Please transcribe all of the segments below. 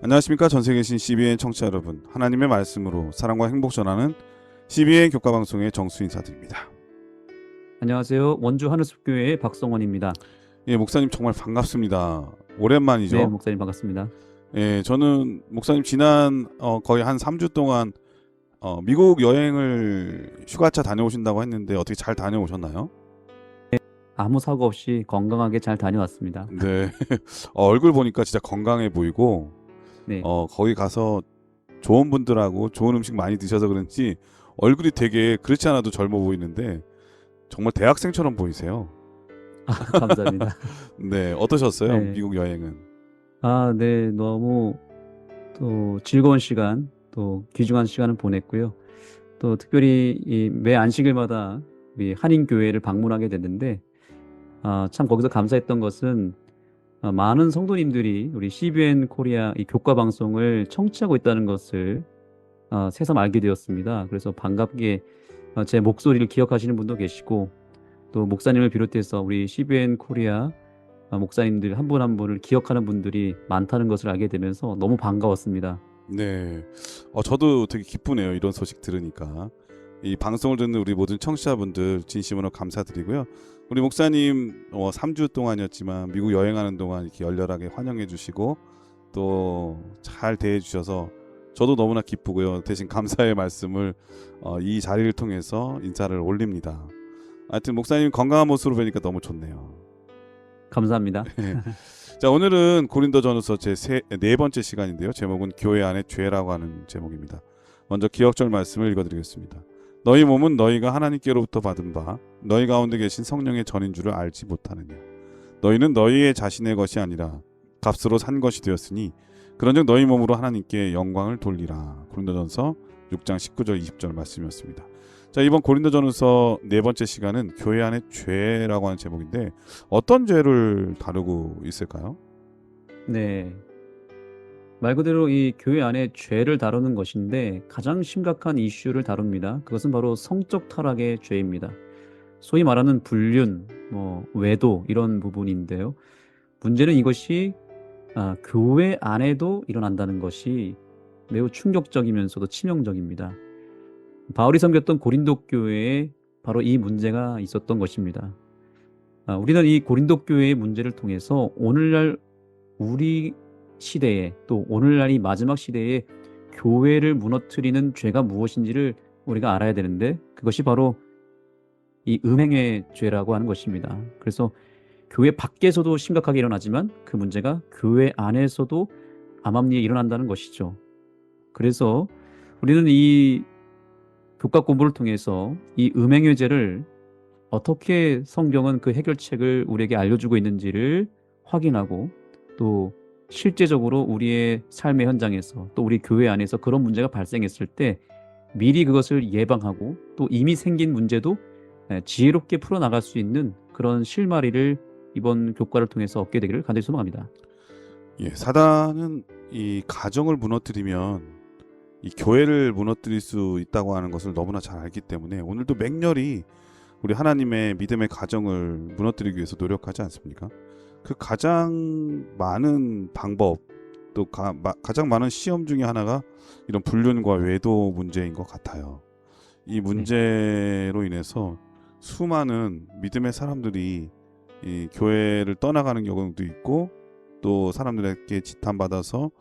안녕하십니까. 전세계 계신 CBN 청취자 여러분, 하나님의 말씀으로 사랑과 행복 전하는 CBN 교과방송의 정수 인사드립니다. 안녕하세요. 원주 하늘숲교회의 박성원입니다. 예, 목사님 정말 반갑습니다. 네, 오랜만이죠. 목사님 반갑습니다. 예, 저는 목사님 지난 거의 한 3주 동안 미국 여행을 휴가차 다녀오신다고 했는데 어떻게 잘 다녀오셨나요? 아무 사고 없이 건강하게 잘 다녀왔습니다. 네. 얼굴 보니까 진짜 건강해 보이고 네. 거기 가서 좋은 분들하고 좋은 음식 많이 드셔서 그런지 얼굴이 되게 그렇지 않아도 젊어 보이는데 정말 대학생처럼 보이세요. 감사합니다. 네, 어떠셨어요? 네. 미국 여행은? 네. 너무 또 즐거운 시간, 또 귀중한 시간을 보냈고요. 또 특별히 매 안식일마다 우리 한인교회를 방문하게 됐는데, 참 거기서 감사했던 것은 많은 성도님들이 우리 CBN 코리아 이 교과 방송을 청취하고 있다는 것을 새삼 알게 되었습니다. 그래서 반갑게 제 목소리를 기억하시는 분도 계시고, 또 목사님을 비롯해서 우리 CBN 코리아 목사님들 한 분 한 분을 기억하는 분들이 많다는 것을 알게 되면서 너무 반가웠습니다. 네. 저도 되게 기쁘네요. 이런 소식 들으니까. 이 방송을 듣는 우리 모든 청취자분들 진심으로 감사드리고요. 우리 목사님 3주 동안이었지만 미국 여행하는 동안 이렇게 열렬하게 환영해 주시고 또 잘 대해 주셔서 저도 너무나 기쁘고요. 대신 감사의 말씀을 이 자리를 통해서 인사를 올립니다. 하여튼 목사님 건강한 모습으로 뵈니까 너무 좋네요. 감사합니다. 자, 오늘은 고린도전후서 네 번째 시간인데요. 제목은 교회 안의 죄라고 하는 제목입니다. 먼저 기억절 말씀을 읽어드리겠습니다. 너희 몸은 너희가 하나님께로부터 받은 바 너희 가운데 계신 성령의 전인 줄을 알지 못하느냐. 너희는 너희의 자신의 것이 아니라 값으로 산 것이 되었으니 그런즉 너희 몸으로 하나님께 영광을 돌리라. 고린도전서 6장 19절 20절 말씀이었습니다. 자, 이번 고린도전후서 네 번째 시간은 교회 안의 죄라고 하는 제목인데 어떤 죄를 다루고 있을까요? 네. 말 그대로 이 교회 안에 죄를 다루는 것인데 가장 심각한 이슈를 다룹니다. 그것은 바로 성적 타락의 죄입니다. 소위 말하는 불륜, 외도 이런 부분인데요. 문제는 이것이 교회 안에도 일어난다는 것이 매우 충격적이면서도 치명적입니다. 바울이 섬겼던 고린도 교회에 바로 이 문제가 있었던 것입니다. 우리는 이 고린도 교회의 문제를 통해서 오늘날 우리 시대에, 또 오늘날 이 마지막 시대에 교회를 무너뜨리는 죄가 무엇인지를 우리가 알아야 되는데, 그것이 바로 이 음행의 죄라고 하는 것입니다. 그래서 교회 밖에서도 심각하게 일어나지만 그 문제가 교회 안에서도 암암리에 일어난다는 것이죠. 그래서 우리는 이 교과 공부를 통해서 이 음행의 죄를 어떻게 성경은 그 해결책을 우리에게 알려주고 있는지를 확인하고, 또 실제적으로 우리의 삶의 현장에서, 또 우리 교회 안에서 그런 문제가 발생했을 때 미리 그것을 예방하고, 또 이미 생긴 문제도 지혜롭게 풀어나갈 수 있는 그런 실마리를 이번 교과를 통해서 얻게 되기를 간절히 소망합니다. 예, 사단은 이 가정을 무너뜨리면 이 교회를 무너뜨릴 수 있다고 하는 것을 너무나 잘 알기 때문에 오늘도 맹렬히 우리 하나님의 믿음의 가정을 무너뜨리기 위해서 노력하지 않습니까? 그 가장 많은 방법 또 가장 많은 시험 중에 하나가 이런 불륜과 외도 문제인 것 같아요. 이 문제로 인해서 수많은 믿음의 사람들이 이 교회를 떠나가는 경우도 있고 또 사람들에게 지탄받아서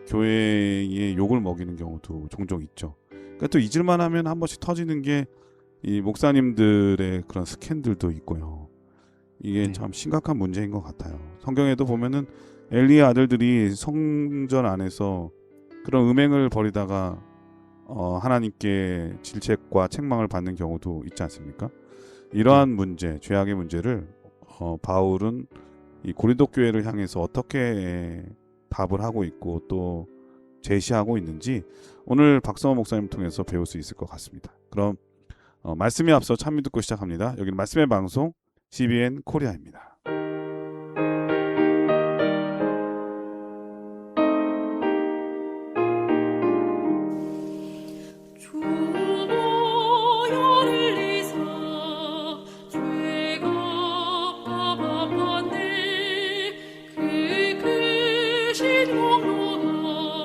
교회에 욕을 먹이는 경우도 종종 있죠. 그러니까 또 잊을만 하면 한 번씩 터지는 게 이 목사님들의 그런 스캔들도 있고요. 이게 참 심각한 문제인 것 같아요. 성경에도 보면은 엘리의 아들들이 성전 안에서 그런 음행을 벌이다가 하나님께 질책과 책망을 받는 경우도 있지 않습니까? 이러한 문제, 죄악의 문제를 바울은 이 고린도 교회를 향해서 어떻게 답을 하고 있고 또 제시하고 있는지 오늘 박성호 목사님 통해서 배울 수 있을 것 같습니다. 그럼 말씀에 앞서 찬미 듣고 시작합니다. 여기는 말씀의 방송 CBN 코리아입니다. 그 크신 공로가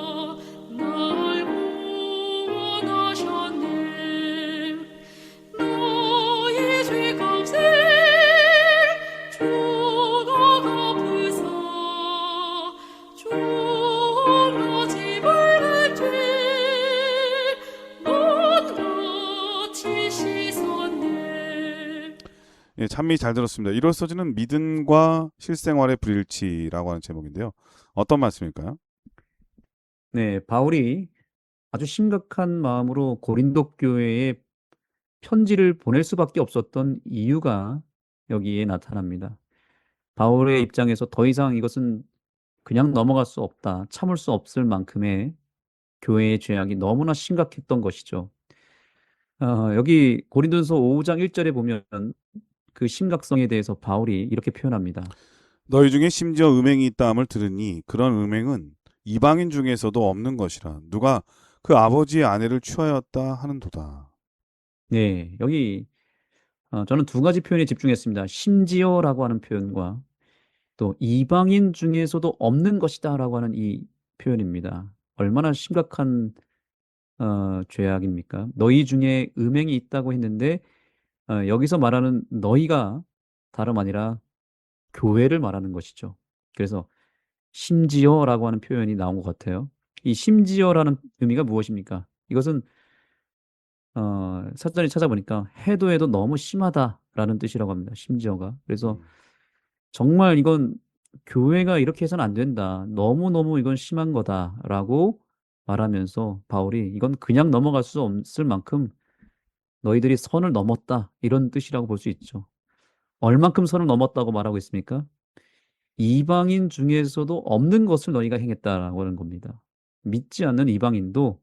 찬미 잘 들었습니다. 이로써지는 믿음과 실생활의 불일치라고 하는 제목인데요. 어떤 말씀일까요? 네, 바울이 아주 심각한 마음으로 고린도 교회에 편지를 보낼 수밖에 없었던 이유가 여기에 나타납니다. 바울의 입장에서 더 이상 이것은 그냥 넘어갈 수 없다, 참을 수 없을 만큼의 교회의 죄악이 너무나 심각했던 것이죠. 여기 고린도전서 5장 1절에 보면 그 심각성에 대해서 바울이 이렇게 표현합니다. 너희 중에 심지어 음행이 있다함을 들으니 그런 음행은 이방인 중에서도 없는 것이라 누가 그 아버지의 아내를 취하였다 하는도다. 네, 여기 저는 두 가지 표현에 집중했습니다. 심지어라고 하는 표현과 또 이방인 중에서도 없는 것이다라고 하는 이 표현입니다. 얼마나 심각한 죄악입니까? 너희 중에 음행이 있다고 했는데 여기서 말하는 너희가 다름 아니라 교회를 말하는 것이죠. 그래서 심지어라고 하는 표현이 나온 것 같아요. 이 심지어라는 의미가 무엇입니까? 이것은 사전에 찾아보니까 해도 해도 너무 심하다라는 뜻이라고 합니다. 심지어가. 그래서 음. 정말 이건 교회가 이렇게 해서는 안 된다. 너무너무 이건 심한 거다라고 말하면서 바울이 이건 그냥 넘어갈 수 없을 만큼 너희들이 선을 넘었다. 이런 뜻이라고 볼 수 있죠. 얼만큼 선을 넘었다고 말하고 있습니까? 이방인 중에서도 없는 것을 너희가 행했다라고 하는 겁니다. 믿지 않는 이방인도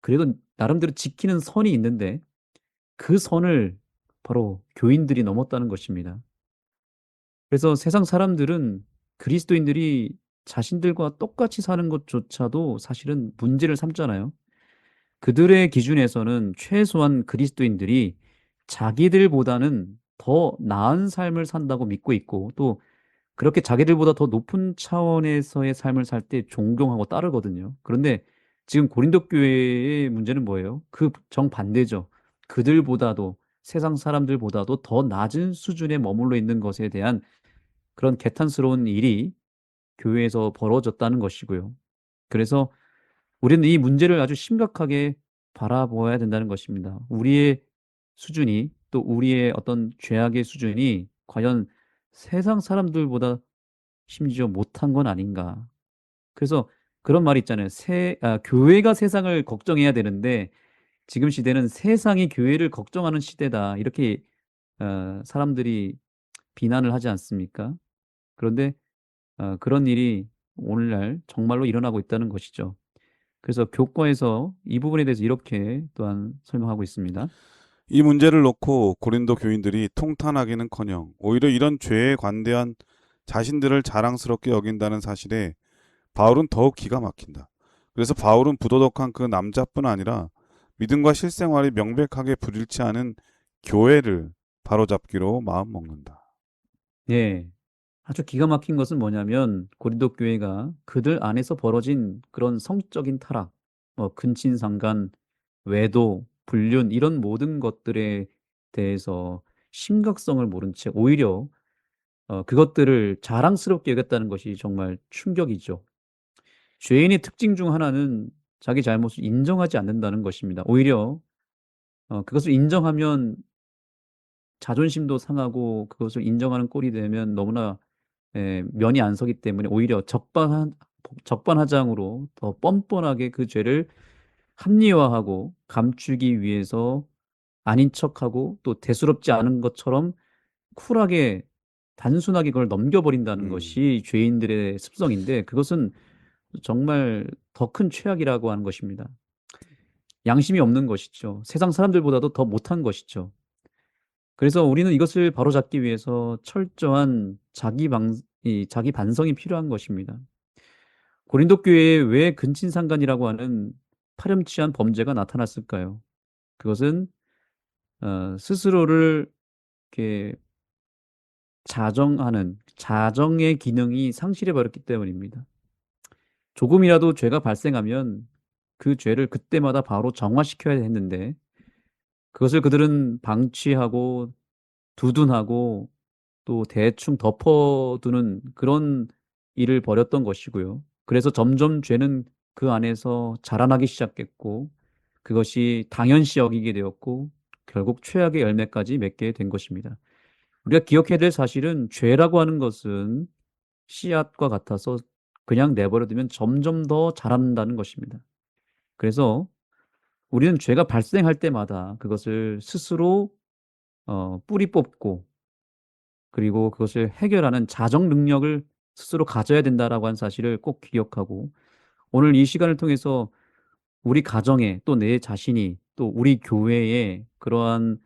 그래도 나름대로 지키는 선이 있는데 그 선을 바로 교인들이 넘었다는 것입니다. 그래서 세상 사람들은 그리스도인들이 자신들과 똑같이 사는 것조차도 사실은 문제를 삼잖아요. 그들의 기준에서는 최소한 그리스도인들이 자기들보다는 더 나은 삶을 산다고 믿고 있고 또 그렇게 자기들보다 더 높은 차원에서의 삶을 살 때 존경하고 따르거든요. 그런데 지금 고린도 교회의 문제는 뭐예요? 그 정반대죠. 그들보다도 세상 사람들보다도 더 낮은 수준에 머물러 있는 것에 대한 그런 개탄스러운 일이 교회에서 벌어졌다는 것이고요. 그래서 우리는 이 문제를 아주 심각하게 바라보아야 된다는 것입니다. 우리의 수준이 또 우리의 어떤 죄악의 수준이 과연 세상 사람들보다 심지어 못한 건 아닌가. 그래서 그런 말이 있잖아요. 교회가 세상을 걱정해야 되는데 지금 시대는 세상이 교회를 걱정하는 시대다. 이렇게 사람들이 비난을 하지 않습니까? 그런데 그런 일이 오늘날 정말로 일어나고 있다는 것이죠. 그래서 교과에서 이 부분에 대해서 이렇게 또한 설명하고 있습니다. 이 문제를 놓고 고린도 교인들이 통탄하기는커녕 오히려 이런 죄에 관대한 자신들을 자랑스럽게 여긴다는 사실에 바울은 더욱 기가 막힌다. 그래서 바울은 부도덕한 그 남자뿐 아니라 믿음과 실생활이 명백하게 불일치하는 교회를 바로잡기로 마음먹는다. 예. 아주 기가 막힌 것은 뭐냐면 고린도 교회가 그들 안에서 벌어진 그런 성적인 타락, 뭐 근친상간, 외도, 불륜 이런 모든 것들에 대해서 심각성을 모른 채 오히려 그것들을 자랑스럽게 여겼다는 것이 정말 충격이죠. 죄인의 특징 중 하나는 자기 잘못을 인정하지 않는다는 것입니다. 오히려 그것을 인정하면 자존심도 상하고 그것을 인정하는 꼴이 되면 너무나 면이 안 서기 때문에 오히려 적반하장으로 더 뻔뻔하게 그 죄를 합리화하고 감추기 위해서 아닌 척하고 또 대수롭지 않은 것처럼 쿨하게 단순하게 그걸 넘겨버린다는 음. 것이 죄인들의 습성인데 그것은 정말 더 큰 최악이라고 하는 것입니다. 양심이 없는 것이죠. 세상 사람들보다도 더 못한 것이죠. 그래서 우리는 이것을 바로잡기 위해서 철저한 자기 반성이 필요한 것입니다. 고린도 교회에 왜 근친상간이라고 하는 파렴치한 범죄가 나타났을까요? 그것은 스스로를 이렇게 자정의 기능이 상실해 버렸기 때문입니다. 조금이라도 죄가 발생하면 그 죄를 그때마다 바로 정화시켜야 했는데 그것을 그들은 방치하고 두둔하고 또 대충 덮어두는 그런 일을 벌였던 것이고요. 그래서 점점 죄는 그 안에서 자라나기 시작했고 그것이 당연시 여기게 되었고 결국 최악의 열매까지 맺게 된 것입니다. 우리가 기억해야 될 사실은 죄라고 하는 것은 씨앗과 같아서 그냥 내버려 두면 점점 더 자란다는 것입니다. 그래서 우리는 죄가 발생할 때마다 그것을 스스로 뿌리 뽑고 그리고 그것을 해결하는 자정 능력을 스스로 가져야 된다라고 하는 사실을 꼭 기억하고 오늘 이 시간을 통해서 우리 가정에 또 내 자신이 또 우리 교회에 그러한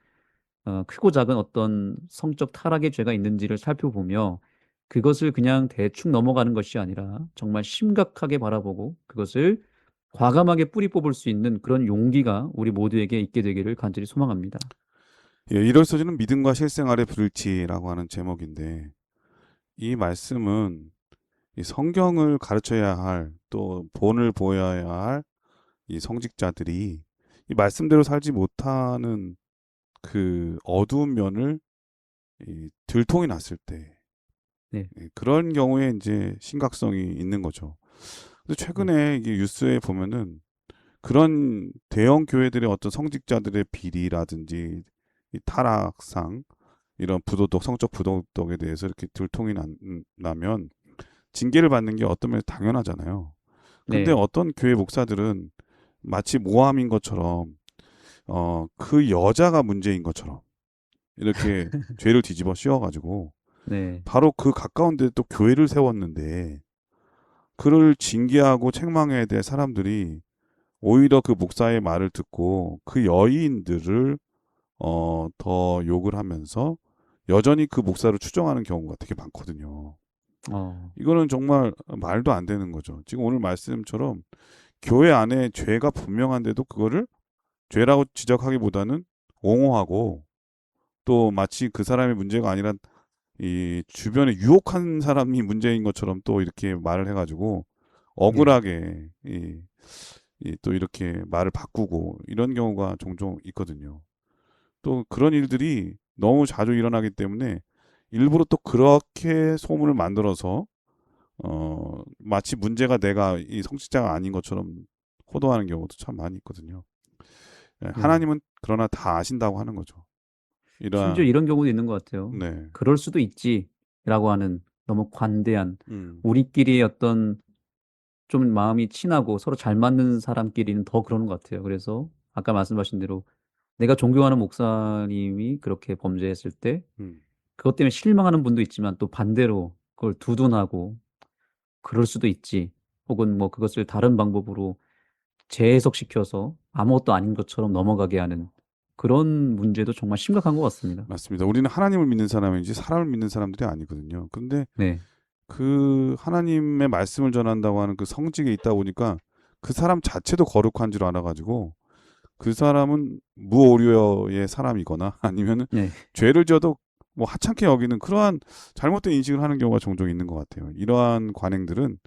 크고 작은 어떤 성적 타락의 죄가 있는지를 살펴보며 그것을 그냥 대충 넘어가는 것이 아니라 정말 심각하게 바라보고 그것을 과감하게 뿌리 뽑을 수 있는 그런 용기가 우리 모두에게 있게 되기를 간절히 소망합니다. 예, 이럴 소지는 믿음과 실생활의 불일치라고 하는 제목인데 이 말씀은 이 성경을 가르쳐야 할 또 본을 보여야 할 이 성직자들이 이 말씀대로 살지 못하는 그 어두운 면을 이 들통이 났을 때 네, 예, 그런 경우에 이제 심각성이 있는 거죠. 근데 네, 최근에 이게 뉴스에 보면은 그런 대형 교회들의 어떤 성직자들의 비리라든지 이 타락상 이런 부도덕, 성적 부도덕에 대해서 이렇게 들통이 나면 징계를 받는 게 어떤 면에서 당연하잖아요. 근데 네, 어떤 교회 목사들은 마치 모함인 것처럼 그 여자가 문제인 것처럼 이렇게 죄를 뒤집어 씌워가지고 네, 바로 그 가까운 데 또 교회를 세웠는데 그를 징계하고 책망해야 될 사람들이 오히려 그 목사의 말을 듣고 그 여인들을 더 욕을 하면서 여전히 그 목사를 추종하는 경우가 되게 많거든요. 어, 이거는 정말 말도 안 되는 거죠. 지금 오늘 말씀처럼 교회 안에 죄가 분명한데도 그거를 죄라고 지적하기보다는 옹호하고 또 마치 그 사람의 문제가 아니라 이 주변에 유혹한 사람이 문제인 것처럼 또 이렇게 말을 해가지고 네, 억울하게 또 이렇게 말을 바꾸고 이런 경우가 종종 있거든요. 또 그런 일들이 너무 자주 일어나기 때문에 일부러 또 그렇게 소문을 만들어서 마치 문제가 내가 이 성직자가 아닌 것처럼 호도하는 경우도 참 많이 있거든요. 예, 네. 하나님은 그러나 다 아신다고 하는 거죠. 심지어 이러한 이런 경우도 있는 것 같아요. 네, 그럴 수도 있지라고 하는 너무 관대한 음, 우리끼리의 어떤 좀 마음이 친하고 서로 잘 맞는 사람끼리는 더 그러는 것 같아요. 그래서 아까 말씀하신 대로 내가 존경하는 목사님이 그렇게 범죄했을 때 음, 그것 때문에 실망하는 분도 있지만 또 반대로 그걸 두둔하고 그럴 수도 있지. 혹은 뭐 그것을 다른 방법으로 재해석시켜서 아무것도 아닌 것처럼 넘어가게 하는 그런 문제도 정말 심각한 것 같습니다. 맞습니다. 우리는 하나님을 믿는 사람이지 사람을 믿는 사람들이 아니거든요. 근데 네, 그 하나님의 말씀을 전한다고 하는 그 성직에 있다 보니까 그 사람 자체도 거룩한 줄 알아가지고 그 사람은 무오류의 사람이거나 아니면은 네, 죄를 지어도 뭐 하찮게 여기는 그러한 잘못된 인식을 하는 경우가 종종 있는 것 같아요. 이러한 관행들은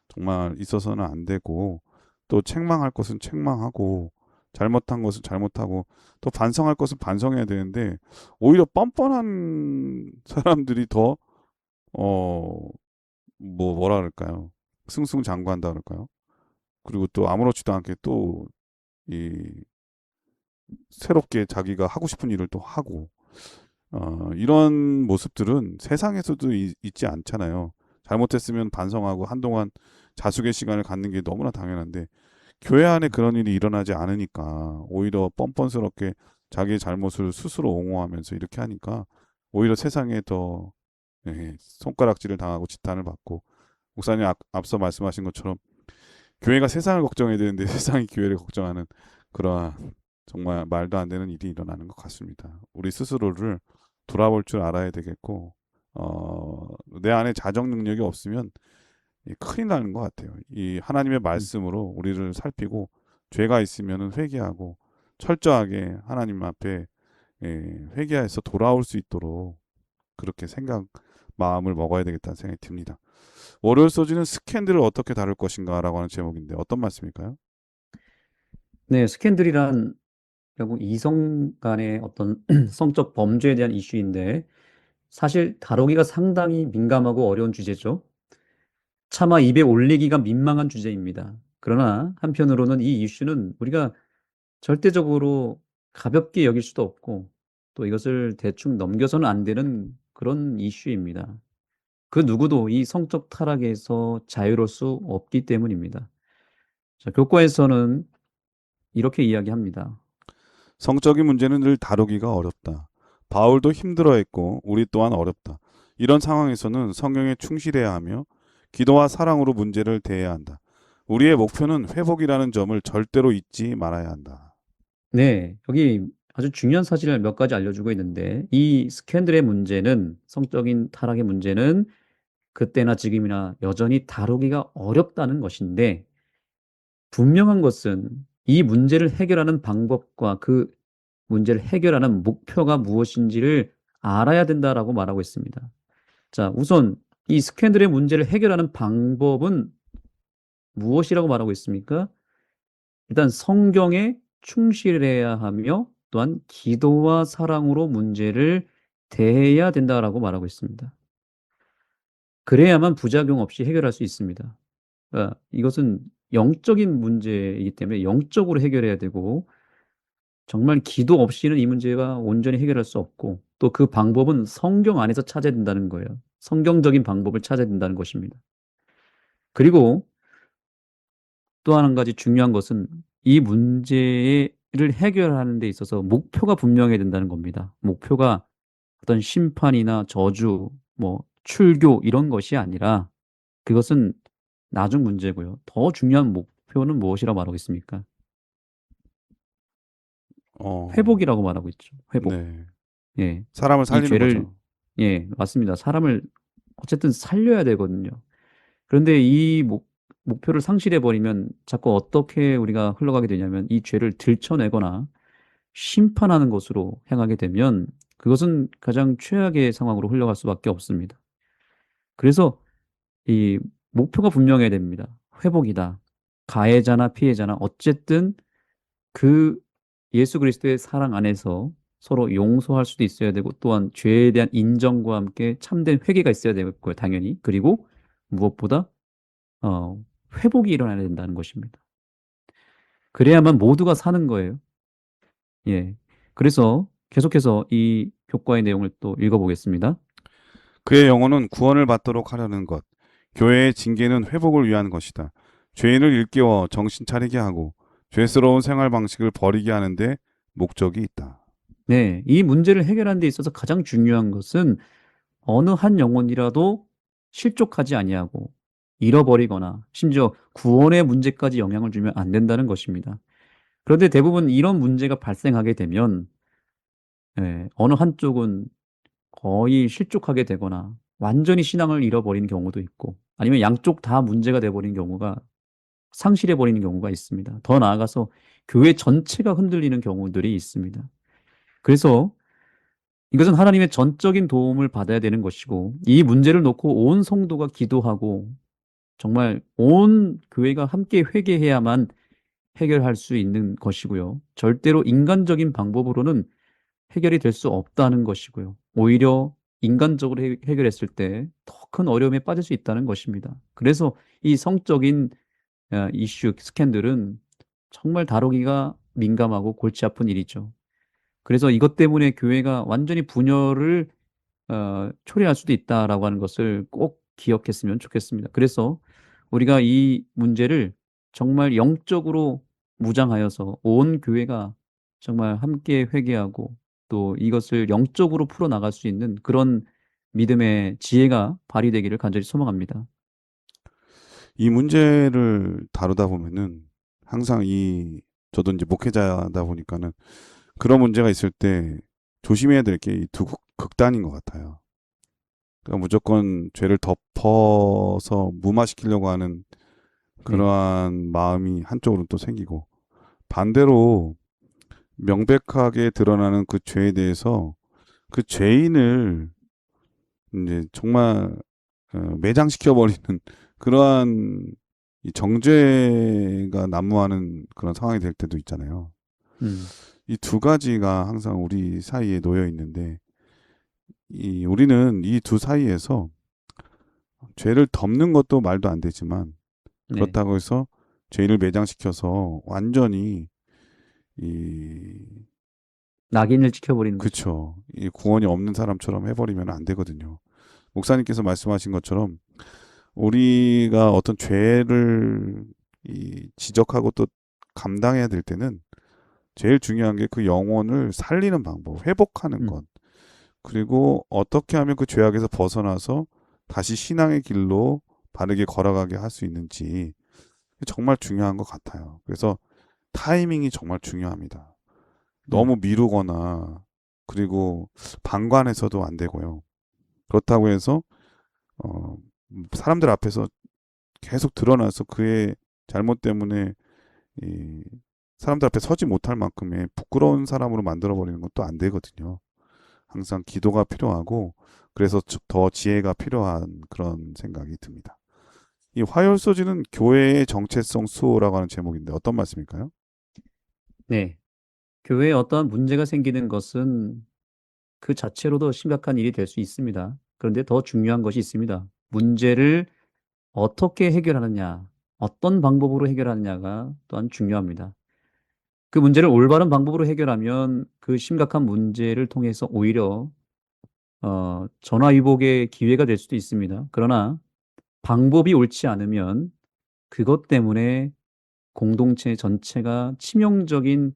정말 있어서는 안 되고 또 책망할 것은 책망하고 잘못한 것은 잘못하고 또 반성할 것은 반성해야 되는데 오히려 뻔뻔한 사람들이 더 뭐라 그럴까요? 승승장구한다 그럴까요? 그리고 또 아무렇지도 않게 또 이 새롭게 자기가 하고 싶은 일을 또 하고 이런 모습들은 세상에서도 있지 않잖아요. 잘못했으면 반성하고 한동안 자숙의 시간을 갖는 게 너무나 당연한데 교회 안에 그런 일이 일어나지 않으니까 오히려 뻔뻔스럽게 자기의 잘못을 스스로 옹호하면서 이렇게 하니까 오히려 세상에 더 손가락질을 당하고 지탄을 받고 목사님 앞서 말씀하신 것처럼 교회가 세상을 걱정해야 되는데 세상이 교회를 걱정하는 그러한 정말 말도 안 되는 일이 일어나는 것 같습니다. 우리 스스로를 돌아볼 줄 알아야 되겠고 내 안에 자정 능력이 없으면 큰일 나는 것 같아요. 이 하나님의 음, 말씀으로 우리를 살피고 죄가 있으면 회개하고 철저하게 하나님 앞에 회개해서 돌아올 수 있도록 그렇게 마음을 먹어야 되겠다는 생각이 듭니다. 월요일 소지는 스캔들을 어떻게 다룰 것인가라고 하는 제목인데 어떤 말씀일까요? 네, 스캔들이란 결국 이성 간의 어떤 성적 범죄에 대한 이슈인데 사실 다루기가 상당히 민감하고 어려운 주제죠. 차마 입에 올리기가 민망한 주제입니다. 그러나 한편으로는 이 이슈는 우리가 절대적으로 가볍게 여길 수도 없고 또 이것을 대충 넘겨서는 안 되는 그런 이슈입니다. 그 누구도 이 성적 타락에서 자유로울 수 없기 때문입니다. 자, 교과에서는 이렇게 이야기합니다. 성적인 문제는 늘 다루기가 어렵다. 바울도 힘들어했고 우리 또한 어렵다. 이런 상황에서는 성경에 충실해야 하며 기도와 사랑으로 문제를 대해야 한다. 우리의 목표는 회복이라는 점을 절대로 잊지 말아야 한다. 네, 여기 아주 중요한 사실을 몇 가지 알려주고 있는데 이 스캔들의 문제는 성적인 타락의 문제는 그때나 지금이나 여전히 다루기가 어렵다는 것인데 분명한 것은 이 문제를 해결하는 방법과 그 문제를 해결하는 목표가 무엇인지를 알아야 된다라고 말하고 있습니다. 자, 우선 이 스캔들의 문제를 해결하는 방법은 무엇이라고 말하고 있습니까? 일단 성경에 충실해야 하며 또한 기도와 사랑으로 문제를 대해야 된다라고 말하고 있습니다. 그래야만 부작용 없이 해결할 수 있습니다. 이것은 영적인 문제이기 때문에 영적으로 해결해야 되고 정말 기도 없이는 이 문제가 온전히 해결할 수 없고 또 그 방법은 성경 안에서 찾아야 된다는 거예요. 성경적인 방법을 찾아야 된다는 것입니다. 그리고 또 한 가지 중요한 것은 이 문제를 해결하는 데 있어서 목표가 분명해야 된다는 겁니다. 목표가 어떤 심판이나 저주, 뭐 출교 이런 것이 아니라 그것은 나중 문제고요. 더 중요한 목표는 무엇이라고 말하고 있습니까? 어, 회복이라고 말하고 있죠. 회복. 네. 예. 사람을 이 살리는 죄를 거죠. 예, 맞습니다. 사람을 어쨌든 살려야 되거든요. 그런데 이 목표를 상실해 버리면 자꾸 어떻게 우리가 흘러가게 되냐면 이 죄를 들춰내거나 심판하는 것으로 행하게 되면 그것은 가장 최악의 상황으로 흘러갈 수밖에 없습니다. 그래서 이 목표가 분명해야 됩니다. 회복이다. 가해자나 피해자나 어쨌든 그 예수 그리스도의 사랑 안에서 서로 용서할 수도 있어야 되고 또한 죄에 대한 인정과 함께 참된 회개가 있어야 되고요, 당연히. 그리고 무엇보다 어, 회복이 일어나야 된다는 것입니다. 그래야만 모두가 사는 거예요. 예. 그래서 계속해서 이 교과의 내용을 또 읽어보겠습니다. 그의 영혼은 구원을 받도록 하려는 것. 교회의 징계는 회복을 위한 것이다. 죄인을 일깨워 정신 차리게 하고 죄스러운 생활 방식을 버리게 하는데 목적이 있다. 네. 이 문제를 해결하는 데 있어서 가장 중요한 것은 어느 한 영혼이라도 실족하지 아니하고 잃어버리거나 심지어 구원의 문제까지 영향을 주면 안 된다는 것입니다. 그런데 대부분 이런 문제가 발생하게 되면 어느 한쪽은 거의 실족하게 되거나 완전히 신앙을 잃어버리는 경우도 있고 아니면 양쪽 다 문제가 돼버린 경우가 상실해 버리는 경우가 있습니다. 더 나아가서 교회 전체가 흔들리는 경우들이 있습니다. 그래서 이것은 하나님의 전적인 도움을 받아야 되는 것이고 이 문제를 놓고 온 성도가 기도하고 정말 온 교회가 함께 회개해야만 해결할 수 있는 것이고요. 절대로 인간적인 방법으로는 해결이 될 수 없다는 것이고요. 오히려 인간적으로 해결했을 때 더 큰 어려움에 빠질 수 있다는 것입니다. 그래서 이 성적인 이슈, 스캔들은 정말 다루기가 민감하고 골치 아픈 일이죠. 그래서 이것 때문에 교회가 완전히 분열을 초래할 수도 있다라고 하는 것을 꼭 기억했으면 좋겠습니다. 그래서 우리가 이 문제를 정말 영적으로 무장하여서 온 교회가 정말 함께 회개하고 또 이것을 영적으로 풀어나갈 수 있는 그런 믿음의 지혜가 발휘되기를 간절히 소망합니다. 이 문제를 다루다 보면은 항상 저도 이제 목회자다 보니까는 그런 문제가 있을 때 조심해야 될 게 이 두 극단인 것 같아요. 그러니까 무조건 죄를 덮어서 무마시키려고 하는 네. 그러한 마음이 한쪽으로는 또 생기고 반대로 명백하게 드러나는 그 죄에 대해서 그 죄인을 이제 정말 매장시켜 버리는 그러한 이 정죄가 난무하는 그런 상황이 될 때도 있잖아요. 음. 이 두 가지가 항상 우리 사이에 놓여 있는데 우리는 이 두 사이에서 죄를 덮는 것도 말도 안 되지만 네. 그렇다고 해서 죄인을 매장시켜서 완전히 이 낙인을 찍혀버리는 거죠. 그쵸. 이 구원이 없는 사람처럼 해버리면 안 되거든요. 목사님께서 말씀하신 것처럼 우리가 어떤 죄를 지적하고 또 감당해야 될 때는 제일 중요한 게 그 영혼을 살리는 방법, 회복하는 음, 것. 그리고 어떻게 하면 그 죄악에서 벗어나서 다시 신앙의 길로 바르게 걸어가게 할 수 있는지 정말 중요한 것 같아요. 그래서 타이밍이 정말 중요합니다. 음, 너무 미루거나 그리고 방관해서도 안 되고요. 그렇다고 해서 어, 사람들 앞에서 계속 드러나서 그의 잘못 때문에 이 사람들 앞에 서지 못할 만큼의 부끄러운 사람으로 만들어 버리는 것도 안 되거든요. 항상 기도가 필요하고 그래서 더 지혜가 필요한 그런 생각이 듭니다. 이 화요소지는 교회의 정체성 수호라고 하는 제목인데 어떤 말씀일까요? 네. 교회에 어떠한 문제가 생기는 것은 그 자체로도 심각한 일이 될 수 있습니다. 그런데 더 중요한 것이 있습니다. 문제를 어떻게 해결하느냐, 어떤 방법으로 해결하느냐가 또한 중요합니다. 그 문제를 올바른 방법으로 해결하면 그 심각한 문제를 통해서 오히려 전화위복의 기회가 될 수도 있습니다. 그러나 방법이 옳지 않으면 그것 때문에 공동체 전체가 치명적인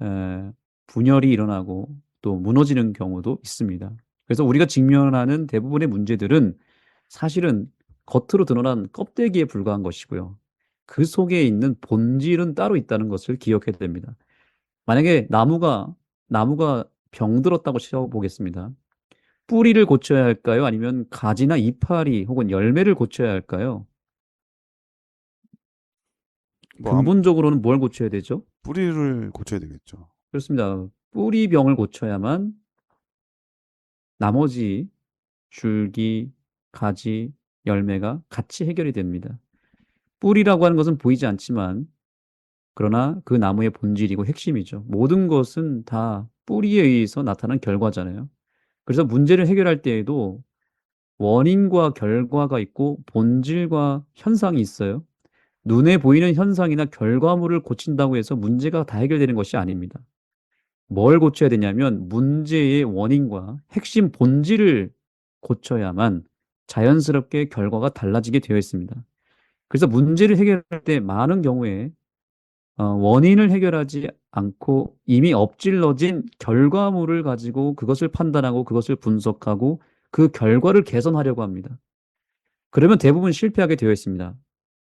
에, 분열이 일어나고 또 무너지는 경우도 있습니다. 그래서 우리가 직면하는 대부분의 문제들은 사실은 겉으로 드러난 껍데기에 불과한 것이고요. 그 속에 있는 본질은 따로 있다는 것을 기억해야 됩니다. 만약에 나무가 병들었다고 쳐보겠습니다. 뿌리를 고쳐야 할까요? 아니면 가지나 이파리 혹은 열매를 고쳐야 할까요? 뭐 근본적으로는 뭘 고쳐야 되죠? 뿌리를 고쳐야 되겠죠. 그렇습니다. 뿌리병을 고쳐야만 나머지 줄기, 가지, 열매가 같이 해결이 됩니다. 뿌리라고 하는 것은 보이지 않지만 그러나 그 나무의 본질이고 핵심이죠. 모든 것은 다 뿌리에 의해서 나타난 결과잖아요. 그래서 문제를 해결할 때에도 원인과 결과가 있고 본질과 현상이 있어요. 눈에 보이는 현상이나 결과물을 고친다고 해서 문제가 다 해결되는 것이 아닙니다. 뭘 고쳐야 되냐면 문제의 원인과 핵심 본질을 고쳐야만 자연스럽게 결과가 달라지게 되어 있습니다. 그래서 문제를 해결할 때 많은 경우에 원인을 해결하지 않고 이미 엎질러진 결과물을 가지고 그것을 판단하고 그것을 분석하고 그 결과를 개선하려고 합니다. 그러면 대부분 실패하게 되어 있습니다.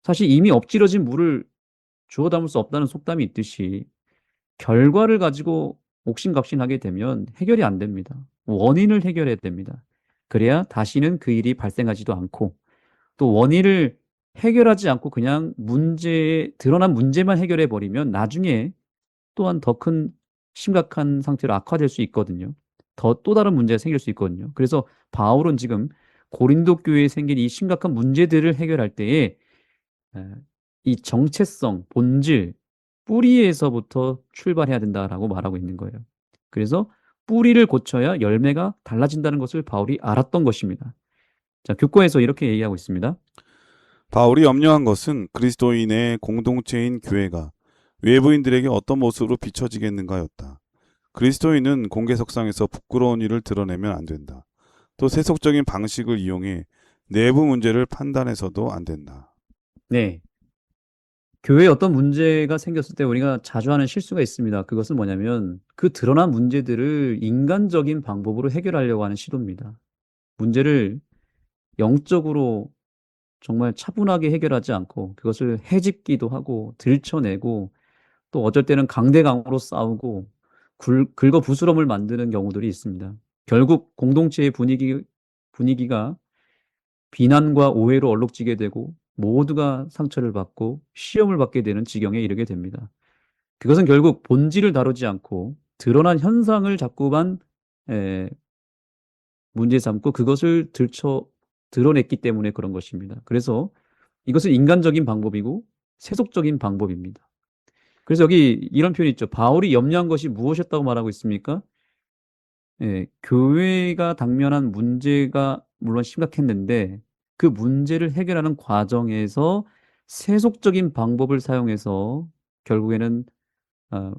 사실 이미 엎질러진 물을 주워 담을 수 없다는 속담이 있듯이 결과를 가지고 옥신각신하게 되면 해결이 안 됩니다. 원인을 해결해야 됩니다. 그래야 다시는 그 일이 발생하지도 않고 또 원인을 해결하지 않고 그냥 드러난 문제만 해결해 버리면 나중에 또한 더 큰 심각한 상태로 악화될 수 있거든요. 또 다른 문제가 생길 수 있거든요. 그래서 바울은 지금 고린도 교회에 생긴 이 심각한 문제들을 해결할 때에 에, 이 정체성, 본질, 뿌리에서부터 출발해야 된다라고 말하고 있는 거예요. 그래서 뿌리를 고쳐야 열매가 달라진다는 것을 바울이 알았던 것입니다. 자, 교과에서 이렇게 얘기하고 있습니다. 바울이 염려한 것은 그리스도인의 공동체인 교회가 외부인들에게 어떤 모습으로 비춰지겠는가였다. 그리스도인은 공개석상에서 부끄러운 일을 드러내면 안 된다. 또 세속적인 방식을 이용해 내부 문제를 판단해서도 안 된다. 네. 교회에 어떤 문제가 생겼을 때 우리가 자주 하는 실수가 있습니다. 그것은 뭐냐면 그 드러난 문제들을 인간적인 방법으로 해결하려고 하는 시도입니다. 문제를 영적으로 정말 차분하게 해결하지 않고 그것을 헤집기도 하고 들춰내고 또 어쩔 때는 강대강으로 싸우고 긁어 부스럼을 만드는 경우들이 있습니다. 결국 공동체의 분위기가 비난과 오해로 얼룩지게 되고 모두가 상처를 받고 시험을 받게 되는 지경에 이르게 됩니다. 그것은 결국 본질을 다루지 않고 드러난 현상을 자꾸만 에, 문제 삼고 그것을 드러냈기 때문에 그런 것입니다. 그래서 이것은 인간적인 방법이고 세속적인 방법입니다. 그래서 여기 이런 표현이 있죠. 바울이 염려한 것이 무엇이었다고 말하고 있습니까? 예, 교회가 당면한 문제가 물론 심각했는데 그 문제를 해결하는 과정에서 세속적인 방법을 사용해서 결국에는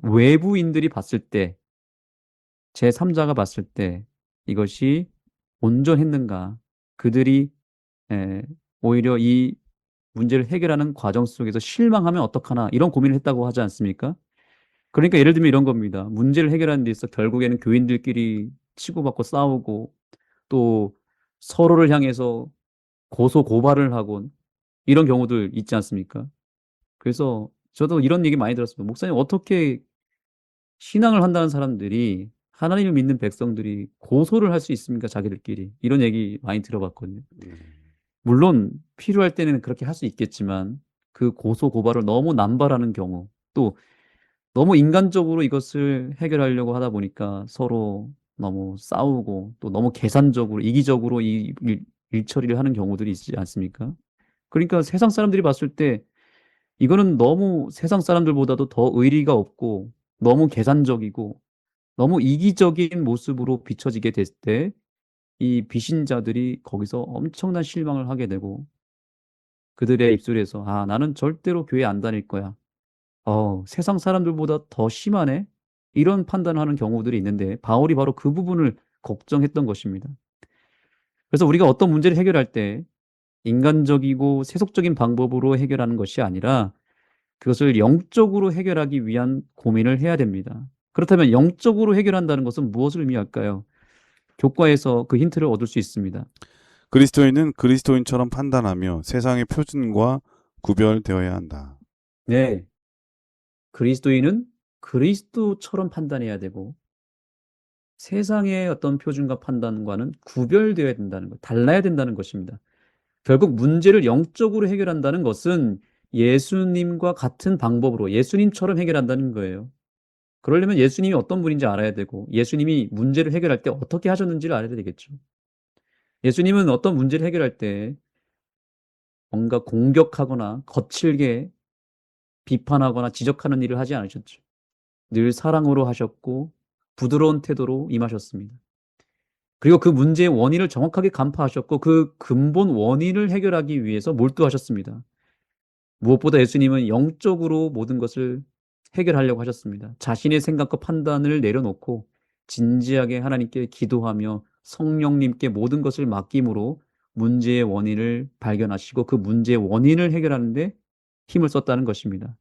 외부인들이 봤을 때 제3자가 봤을 때 이것이 온전했는가? 그들이 에, 오히려 이 문제를 해결하는 과정 속에서 실망하면 어떡하나 이런 고민을 했다고 하지 않습니까? 그러니까 예를 들면 이런 겁니다. 문제를 해결하는 데 있어 결국에는 교인들끼리 치고받고 싸우고 또 서로를 향해서 고소 고발을 하곤 이런 경우들 있지 않습니까? 그래서 저도 이런 얘기 많이 들었습니다. 목사님, 어떻게 신앙을 한다는 사람들이, 하나님을 믿는 백성들이 고소를 할 수 있습니까? 자기들끼리. 이런 얘기 많이 들어봤거든요. 네. 물론 필요할 때는 그렇게 할 수 있겠지만 그 고소 고발을 너무 남발하는 경우, 또 너무 인간적으로 이것을 해결하려고 하다 보니까 서로 너무 싸우고 또 너무 계산적으로 이기적으로 일 처리를 하는 경우들이 있지 않습니까? 그러니까 세상 사람들이 봤을 때 이거는 너무 세상 사람들보다도 더 의리가 없고 너무 계산적이고 너무 이기적인 모습으로 비춰지게 됐을 때 이 비신자들이 거기서 엄청난 실망을 하게 되고 그들의 입술에서 아, 나는 절대로 교회 안 다닐 거야. 세상 사람들보다 더 심하네. 이런 판단을 하는 경우들이 있는데 바울이 바로 그 부분을 걱정했던 것입니다. 그래서 우리가 어떤 문제를 해결할 때 인간적이고 세속적인 방법으로 해결하는 것이 아니라 그것을 영적으로 해결하기 위한 고민을 해야 됩니다. 그렇다면 영적으로 해결한다는 것은 무엇을 의미할까요? 교과에서 그 힌트를 얻을 수 있습니다. 그리스도인은 그리스도인처럼 판단하며 세상의 표준과 구별되어야 한다. 네. 그리스도인은 그리스도처럼 판단해야 되고 세상의 어떤 표준과 판단과는 구별되어야 된다는 것, 달라야 된다는 것입니다. 결국 문제를 영적으로 해결한다는 것은 예수님과 같은 방법으로 예수님처럼 해결한다는 거예요. 그러려면 예수님이 어떤 분인지 알아야 되고 예수님이 문제를 해결할 때 어떻게 하셨는지를 알아야 되겠죠. 예수님은 어떤 문제를 해결할 때 뭔가 공격하거나 거칠게 비판하거나 지적하는 일을 하지 않으셨죠. 늘 사랑으로 하셨고 부드러운 태도로 임하셨습니다. 그리고 그 문제의 원인을 정확하게 간파하셨고 그 근본 원인을 해결하기 위해서 몰두하셨습니다. 무엇보다 예수님은 영적으로 모든 것을 해결하려고 하셨습니다. 자신의 생각과 판단을 내려놓고 진지하게 하나님께 기도하며 성령님께 모든 것을 맡김으로 문제의 원인을 발견하시고 그 문제의 원인을 해결하는데 힘을 썼다는 것입니다.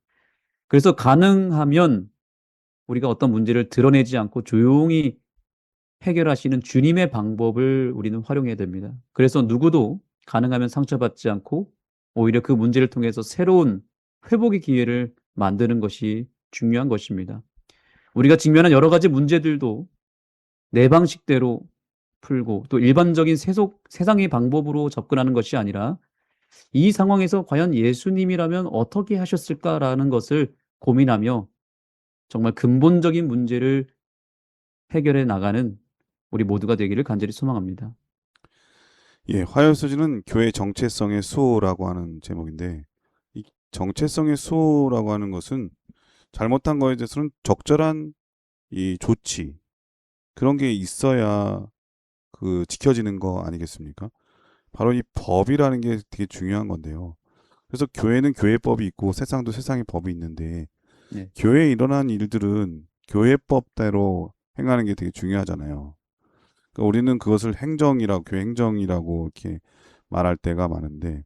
그래서 가능하면 우리가 어떤 문제를 드러내지 않고 조용히 해결하시는 주님의 방법을 우리는 활용해야 됩니다. 그래서 누구도 가능하면 상처받지 않고 오히려 그 문제를 통해서 새로운 회복의 기회를 만드는 것이 중요한 것입니다. 우리가 직면한 여러 가지 문제들도 내 방식대로 풀고 또 일반적인 세상의 방법으로 접근하는 것이 아니라 이 상황에서 과연 예수님이라면 어떻게 하셨을까라는 것을 고민하며 정말 근본적인 문제를 해결해 나가는 우리 모두가 되기를 간절히 소망합니다. 예, 화요소지는 교회 정체성의 수호라고 하는 제목인데, 이 정체성의 수호라고 하는 것은 잘못한 거에 대해서는 적절한 이 조치, 그런 게 있어야 그 지켜지는 거 아니겠습니까? 바로 이 법이라는 게 되게 중요한 건데요. 그래서 교회는 교회법이 있고 세상도 세상의 법이 있는데, 네. 교회에 일어난 일들은 교회법대로 행하는 게 되게 중요하잖아요. 그러니까 우리는 그것을 행정이라고, 교회 행정이라고 이렇게 말할 때가 많은데,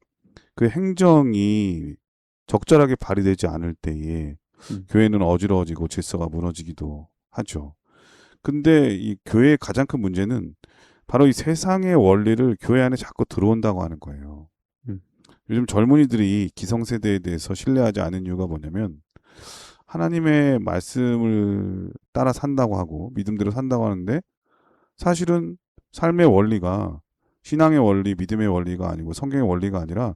그 행정이 적절하게 발휘되지 않을 때에 음. 교회는 어지러워지고 질서가 무너지기도 하죠. 근데 이 교회의 가장 큰 문제는 바로 이 세상의 원리를 교회 안에 자꾸 들어온다고 하는 거예요. 음. 요즘 젊은이들이 기성세대에 대해서 신뢰하지 않은 이유가 뭐냐면 하나님의 말씀을 따라 산다고 하고 믿음대로 산다고 하는데 사실은 삶의 원리가 신앙의 원리, 믿음의 원리가 아니고 성경의 원리가 아니라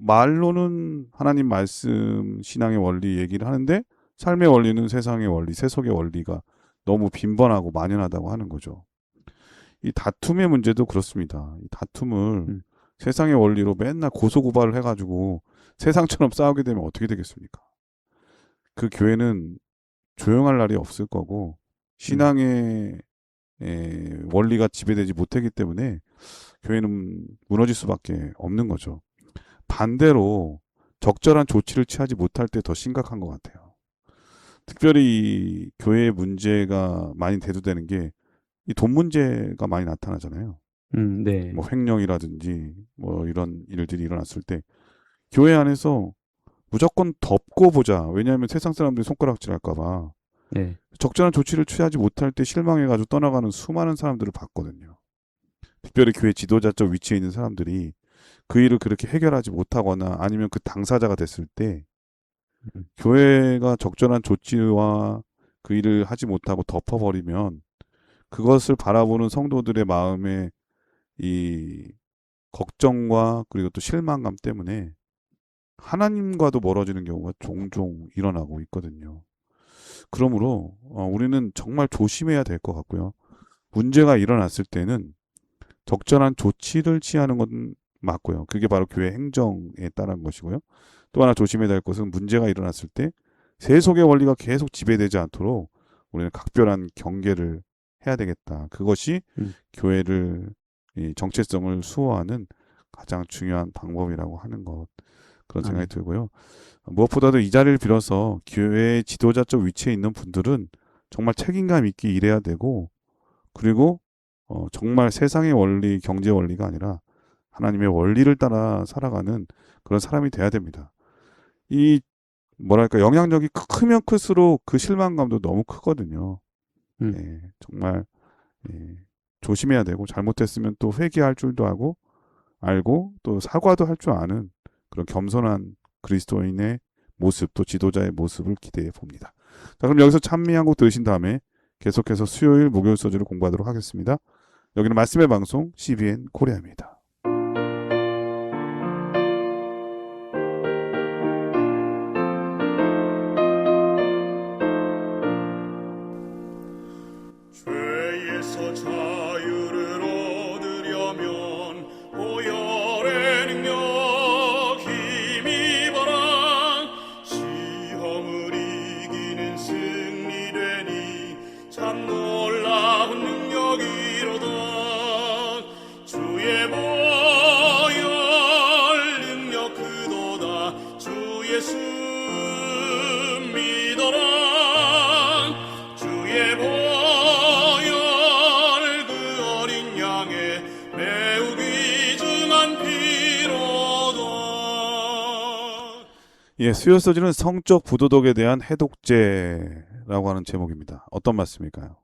말로는 하나님 말씀, 신앙의 원리 얘기를 하는데 삶의 원리는 세상의 원리, 세속의 원리가 너무 빈번하고 만연하다고 하는 거죠. 이 다툼의 문제도 그렇습니다. 이 다툼을 음. 세상의 원리로 맨날 고소고발을 해가지고 세상처럼 싸우게 되면 어떻게 되겠습니까? 그 교회는 조용할 날이 없을 거고 음. 신앙의 원리가 지배되지 못하기 때문에 교회는 무너질 수밖에 없는 거죠. 반대로 적절한 조치를 취하지 못할 때 더 심각한 것 같아요. 특별히 이 교회의 문제가 많이 대두되는 게 이 돈 문제가 많이 나타나잖아요. 네. 뭐 횡령이라든지 뭐 이런 일들이 일어났을 때 교회 안에서 무조건 덮고 보자. 왜냐하면 세상 사람들이 손가락질 할까봐 네. 적절한 조치를 취하지 못할 때 실망해가지고 떠나가는 수많은 사람들을 봤거든요. 특별히 교회 지도자적 위치에 있는 사람들이 그 일을 그렇게 해결하지 못하거나 아니면 그 당사자가 됐을 때 음. 교회가 적절한 조치와 그 일을 하지 못하고 덮어버리면 그것을 바라보는 성도들의 마음에 이 걱정과 그리고 또 실망감 때문에 하나님과도 멀어지는 경우가 종종 일어나고 있거든요. 그러므로 우리는 정말 조심해야 될 것 같고요. 문제가 일어났을 때는 적절한 조치를 취하는 건 맞고요. 그게 바로 교회 행정에 따른 것이고요. 또 하나 조심해야 될 것은 문제가 일어났을 때 세속의 원리가 계속 지배되지 않도록 우리는 각별한 경계를 해야 되겠다. 그것이 음. 교회를 이 정체성을 수호하는 가장 중요한 방법이라고 하는 것 그런 생각이 아멘. 들고요. 무엇보다도 이 자리를 빌어서 교회의 지도자적 위치에 있는 분들은 정말 책임감 있게 일해야 되고 그리고 정말 세상의 원리, 경제 원리가 아니라 하나님의 원리를 따라 살아가는 그런 사람이 돼야 됩니다. 이 뭐랄까 영향력이 크면 클수록 그 실망감도 너무 크거든요. 음. 예, 정말 예, 조심해야 되고 잘못했으면 또 회개할 줄도 하고 알고 또 사과도 할 줄 아는 그런 겸손한 그리스도인의 모습 또 지도자의 모습을 기대해 봅니다. 자, 그럼 여기서 찬미 한 곡 들으신 다음에 계속해서 수요일 목요일 소주를 공부하도록 하겠습니다. 여기는 말씀의 방송 CBN 코리아입니다. 죄에서 자유를 얻으려면 보혈의 능력 힘입어라. 시험을 이기는 승리되니 참 놀라운 능력이로다. 주의 보혈 능력 그도다. 주 예수 믿어라. 주의 보혈 그 어린 양의 매우 귀중한 피로다. 예, 수요 소주는 성적 부도덕에 대한 해독제라고 하는 제목입니다. 어떤 말씀일까요?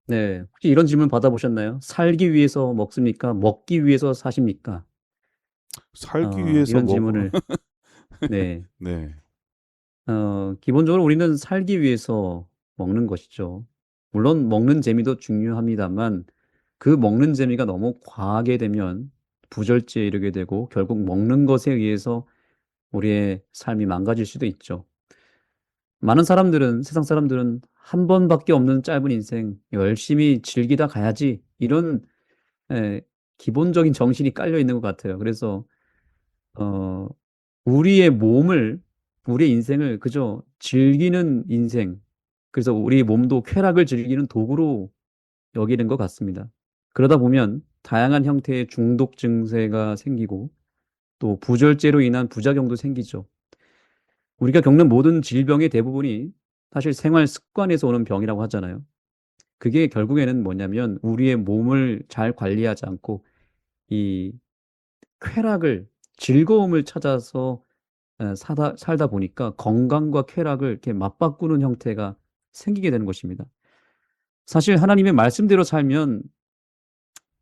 네. 혹시 이런 질문 받아보셨나요? 살기 위해서 먹습니까? 먹기 위해서 사십니까? 살기 위해서 이런 질문을 네. 네. 기본적으로 우리는 살기 위해서 먹는 것이죠. 물론 먹는 재미도 중요합니다만 그 먹는 재미가 너무 과하게 되면 부절제에 이르게 되고 결국 먹는 것에 의해서 우리의 삶이 망가질 수도 있죠. 많은 사람들은 세상 사람들은 '한 번밖에 없는 짧은 인생 열심히 즐기다 가야지.' 이런 예 기본적인 정신이 깔려 있는 것 같아요. 그래서 어 우리의 몸을 우리의 인생을 그저 즐기는 인생 그래서 우리 몸도 쾌락을 즐기는 도구로 여기는 것 같습니다. 그러다 보면 다양한 형태의 중독 증세가 생기고 또 부절제로 인한 부작용도 생기죠. 우리가 겪는 모든 질병의 대부분이 사실 생활 습관에서 오는 병이라고 하잖아요. 그게 결국에는 뭐냐면 우리의 몸을 잘 관리하지 않고 이 쾌락을 즐거움을 찾아서 살다 보니까 건강과 쾌락을 이렇게 맞바꾸는 형태가 생기게 되는 것입니다. 사실 하나님의 말씀대로 살면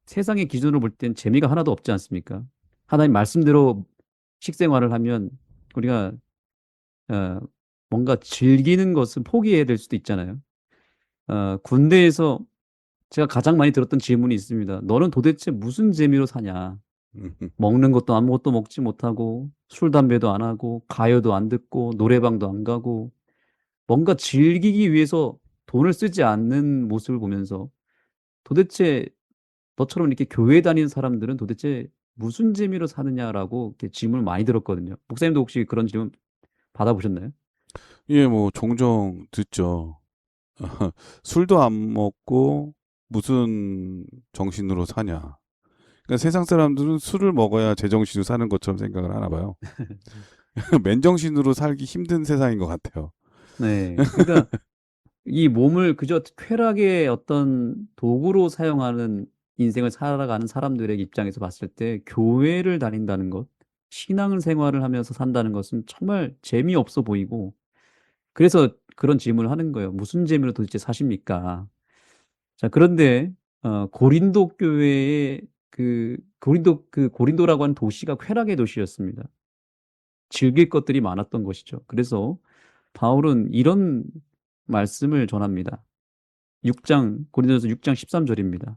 세상의 기준으로 볼 땐 재미가 하나도 없지 않습니까? 하나님 말씀대로 식생활을 하면 우리가 어 뭔가 즐기는 것을 포기해야 될 수도 있잖아요. 군대에서 제가 가장 많이 들었던 질문이 있습니다. "너는 도대체 무슨 재미로 사냐? 먹는 것도 아무것도 먹지 못하고 술 담배도 안 하고 가요도 안 듣고 노래방도 안 가고 뭔가 즐기기 위해서 돈을 쓰지 않는 모습을 보면서 도대체 너처럼 이렇게 교회 다니는 사람들은 도대체 무슨 재미로 사느냐?"라고 이렇게 질문을 많이 들었거든요. 목사님도 혹시 그런 질문 받아보셨나요? 예, 뭐 종종 듣죠. 술도 안 먹고 무슨 정신으로 사냐. 그러니까 세상 사람들은 술을 먹어야 제정신으로 사는 것처럼 생각을 하나 봐요. 맨정신으로 살기 힘든 세상인 것 같아요. 네. 그러니까 이 몸을 그저 쾌락의 어떤 도구로 사용하는 인생을 살아가는 사람들의 입장에서 봤을 때 교회를 다닌다는 것, 신앙 생활을 하면서 산다는 것은 정말 재미없어 보이고 그래서 그런 질문을 하는 거예요. "무슨 재미로 도대체 사십니까?" 자 그런데 고린도 교회의 고린도라고 하는 도시가 쾌락의 도시였습니다. 즐길 것들이 많았던 것이죠. 그래서 바울은 이런 말씀을 전합니다. 고린도전서 6장 13절입니다.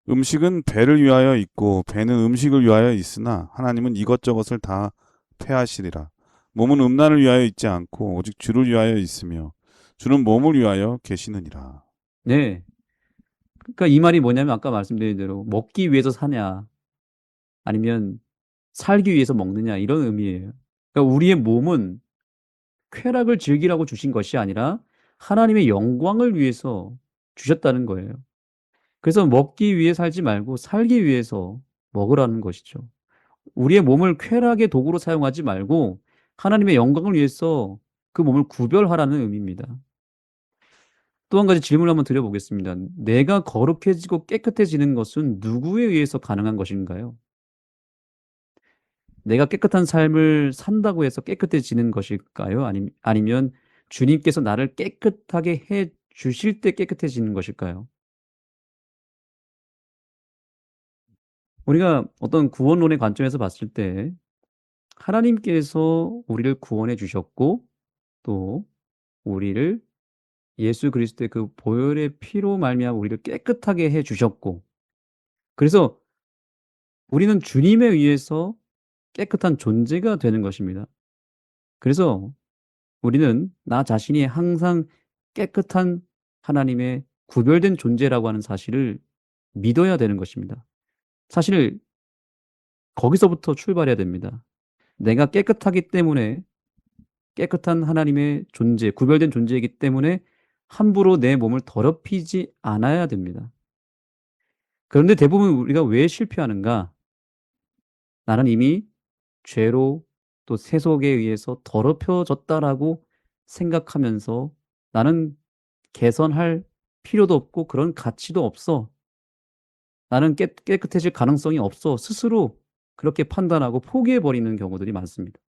음식은 배를 위하여 있고 배는 음식을 위하여 있으나 하나님은 이것저것을 다 패하시리라. 몸은 음란을 위하여 있지 않고 오직 주를 위하여 있으며 주는 몸을 위하여 계시느니라. 네. 그러니까 이 말이 뭐냐면 아까 말씀드린 대로 먹기 위해서 사냐 아니면 살기 위해서 먹느냐 이런 의미예요. 그러니까 우리의 몸은 쾌락을 즐기라고 주신 것이 아니라 하나님의 영광을 위해서 주셨다는 거예요. 그래서 먹기 위해 살지 말고 살기 위해서 먹으라는 것이죠. 우리의 몸을 쾌락의 도구로 사용하지 말고 하나님의 영광을 위해서 그 몸을 구별하라는 의미입니다. 또 한 가지 질문을 한번 드려보겠습니다. 내가 거룩해지고 깨끗해지는 것은 누구에 의해서 가능한 것인가요? 내가 깨끗한 삶을 산다고 해서 깨끗해지는 것일까요? 아니면 주님께서 나를 깨끗하게 해 주실 때 깨끗해지는 것일까요? 우리가 어떤 구원론의 관점에서 봤을 때 하나님께서 우리를 구원해 주셨고 또 우리를 예수 그리스도의 그 보혈의 피로 말미암아 우리를 깨끗하게 해 주셨고 그래서 우리는 주님에 의해서 깨끗한 존재가 되는 것입니다. 그래서 우리는 나 자신이 항상 깨끗한 하나님의 구별된 존재라고 하는 사실을 믿어야 되는 것입니다. 사실 거기서부터 출발해야 됩니다. 내가 깨끗하기 때문에 깨끗한 하나님의 존재, 구별된 존재이기 때문에 함부로 내 몸을 더럽히지 않아야 됩니다. 그런데 대부분 우리가 왜 실패하는가? 나는 이미 죄로 또 세속에 의해서 더럽혀졌다라고 생각하면서 나는 개선할 필요도 없고 그런 가치도 없어. 나는 깨끗해질 가능성이 없어. 스스로 그렇게 판단하고 포기해버리는 경우들이 많습니다.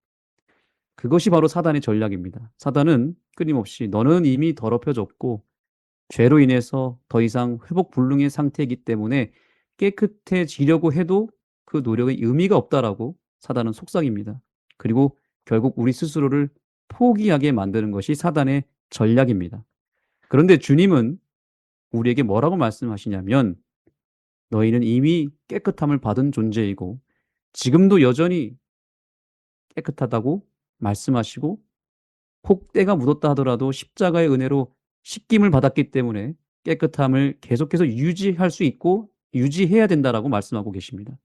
그것이 바로 사단의 전략입니다. 사단은 끊임없이 너는 이미 더럽혀졌고 죄로 인해서 더 이상 회복 불능의 상태이기 때문에 깨끗해지려고 해도 그 노력의 의미가 없다라고 사단은 속삭입니다. 그리고 결국 우리 스스로를 포기하게 만드는 것이 사단의 전략입니다. 그런데 주님은 우리에게 뭐라고 말씀하시냐면 너희는 이미 깨끗함을 받은 존재이고 지금도 여전히 깨끗하다고 말씀하시고 혹 때가 묻었다 하더라도 십자가의 은혜로 씻김을 받았기 때문에 깨끗함을 계속해서 유지할 수 있고 유지해야 된다라고 말씀하고 계십니다.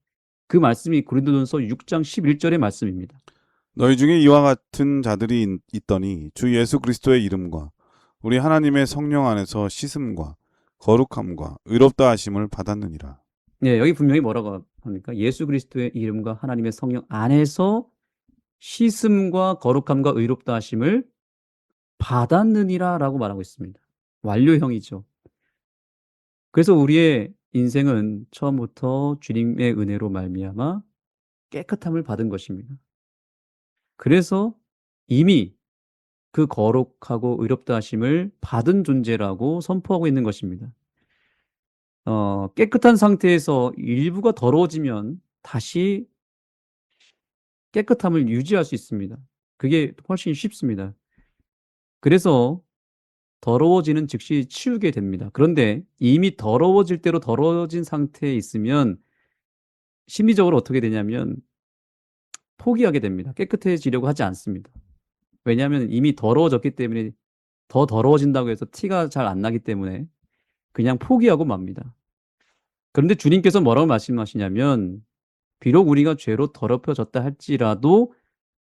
그 말씀이 고린도전서 6장 11절의 말씀입니다. 너희 중에 이와 같은 자들이 있더니 주 예수 그리스도의 이름과 우리 하나님의 성령 안에서 씻음과 거룩함과 의롭다 하심을 받았느니라. 네, 여기 분명히 뭐라고 합니까? 예수 그리스도의 이름과 하나님의 성령 안에서 씻음과 거룩함과 의롭다 하심을 받았느니라라고 말하고 있습니다. 완료형이죠. 그래서 우리의 인생은 처음부터 주님의 은혜로 말미암아 깨끗함을 받은 것입니다. 그래서 이미 그 거룩하고 의롭다 하심을 받은 존재라고 선포하고 있는 것입니다. 깨끗한 상태에서 일부가 더러워지면 다시 깨끗함을 유지할 수 있습니다. 그게 훨씬 쉽습니다. 그래서 더러워지는 즉시 치우게 됩니다. 그런데 이미 더러워질 대로 더러워진 상태에 있으면 심리적으로 어떻게 되냐면 포기하게 됩니다. 깨끗해지려고 하지 않습니다. 왜냐하면 이미 더러워졌기 때문에 더 더러워진다고 해서 티가 잘 안 나기 때문에 그냥 포기하고 맙니다. 그런데 주님께서 뭐라고 말씀하시냐면 비록 우리가 죄로 더럽혀졌다 할지라도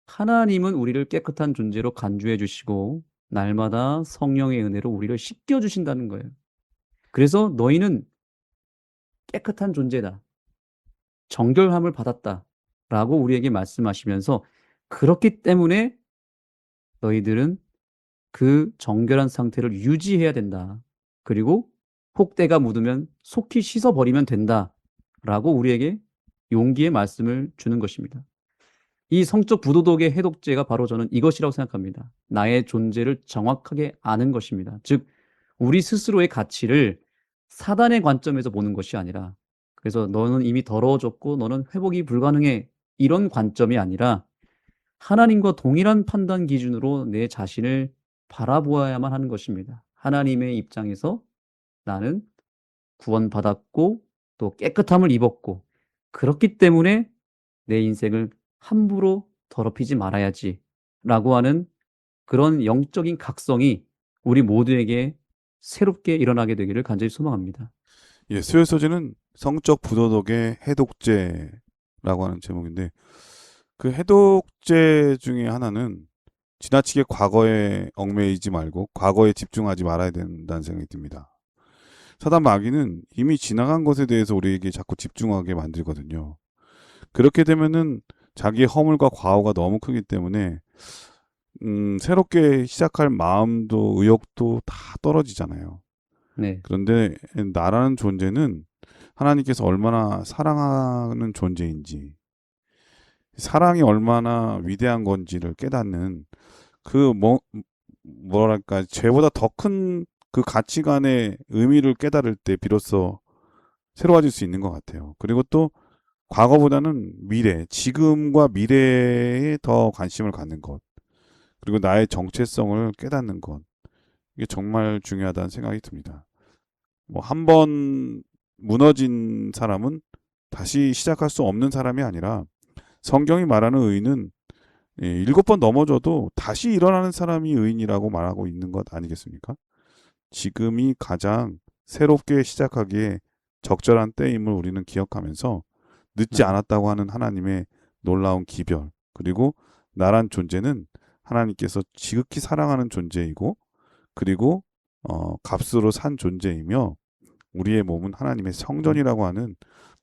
하나님은 우리를 깨끗한 존재로 간주해 주시고 날마다 성령의 은혜로 우리를 씻겨 주신다는 거예요. 그래서 너희는 깨끗한 존재다. 정결함을 받았다라고 우리에게 말씀하시면서 그렇기 때문에 너희들은 그 정결한 상태를 유지해야 된다. 그리고 혹대가 묻으면 속히 씻어버리면 된다라고 우리에게 용기의 말씀을 주는 것입니다. 이 성적 부도덕의 해독제가 바로 저는 이것이라고 생각합니다. 나의 존재를 정확하게 아는 것입니다. 즉, 우리 스스로의 가치를 사단의 관점에서 보는 것이 아니라, 그래서 너는 이미 더러워졌고 너는 회복이 불가능해, 이런 관점이 아니라 하나님과 동일한 판단 기준으로 내 자신을 바라보아야만 하는 것입니다. 하나님의 입장에서 나는 구원받았고 또 깨끗함을 입었고, 그렇기 때문에 내 인생을 함부로 더럽히지 말아야지 라고 하는 그런 영적인 각성이 우리 모두에게 새롭게 일어나게 되기를 간절히 소망합니다. 예, 수요 소재는 성적 부도덕의 해독제라고 하는 제목인데 그 해독제 중에 하나는 지나치게 과거에 얽매이지 말고 과거에 집중하지 말아야 된다는 생각이 듭니다. 사단 마귀는 이미 지나간 것에 대해서 우리에게 자꾸 집중하게 만들거든요. 그렇게 되면은 자기의 허물과 과오가 너무 크기 때문에 새롭게 시작할 마음도 의욕도 다 떨어지잖아요. 네, 그런데 나라는 존재는 하나님께서 얼마나 사랑하는 존재인지, 사랑이 얼마나 위대한 건지를 깨닫는 그 뭐랄까 죄보다 더 큰 그 가치관의 의미를 깨달을 때 비로소 새로워질 수 있는 것 같아요. 그리고 또 과거보다는 미래, 지금과 미래에 더 관심을 갖는 것, 그리고 나의 정체성을 깨닫는 것, 이게 정말 중요하다는 생각이 듭니다. 뭐 한 번 무너진 사람은 다시 시작할 수 없는 사람이 아니라 성경이 말하는 의인은 7번 넘어져도 다시 일어나는 사람이 의인이라고 말하고 있는 것 아니겠습니까? 지금이 가장 새롭게 시작하기에 적절한 때임을 우리는 기억하면서 늦지 네, 않았다고 하는 하나님의 놀라운 기별, 그리고 나란 존재는 하나님께서 지극히 사랑하는 존재이고, 그리고 값으로 산 존재이며, 우리의 몸은 하나님의 성전이라고 하는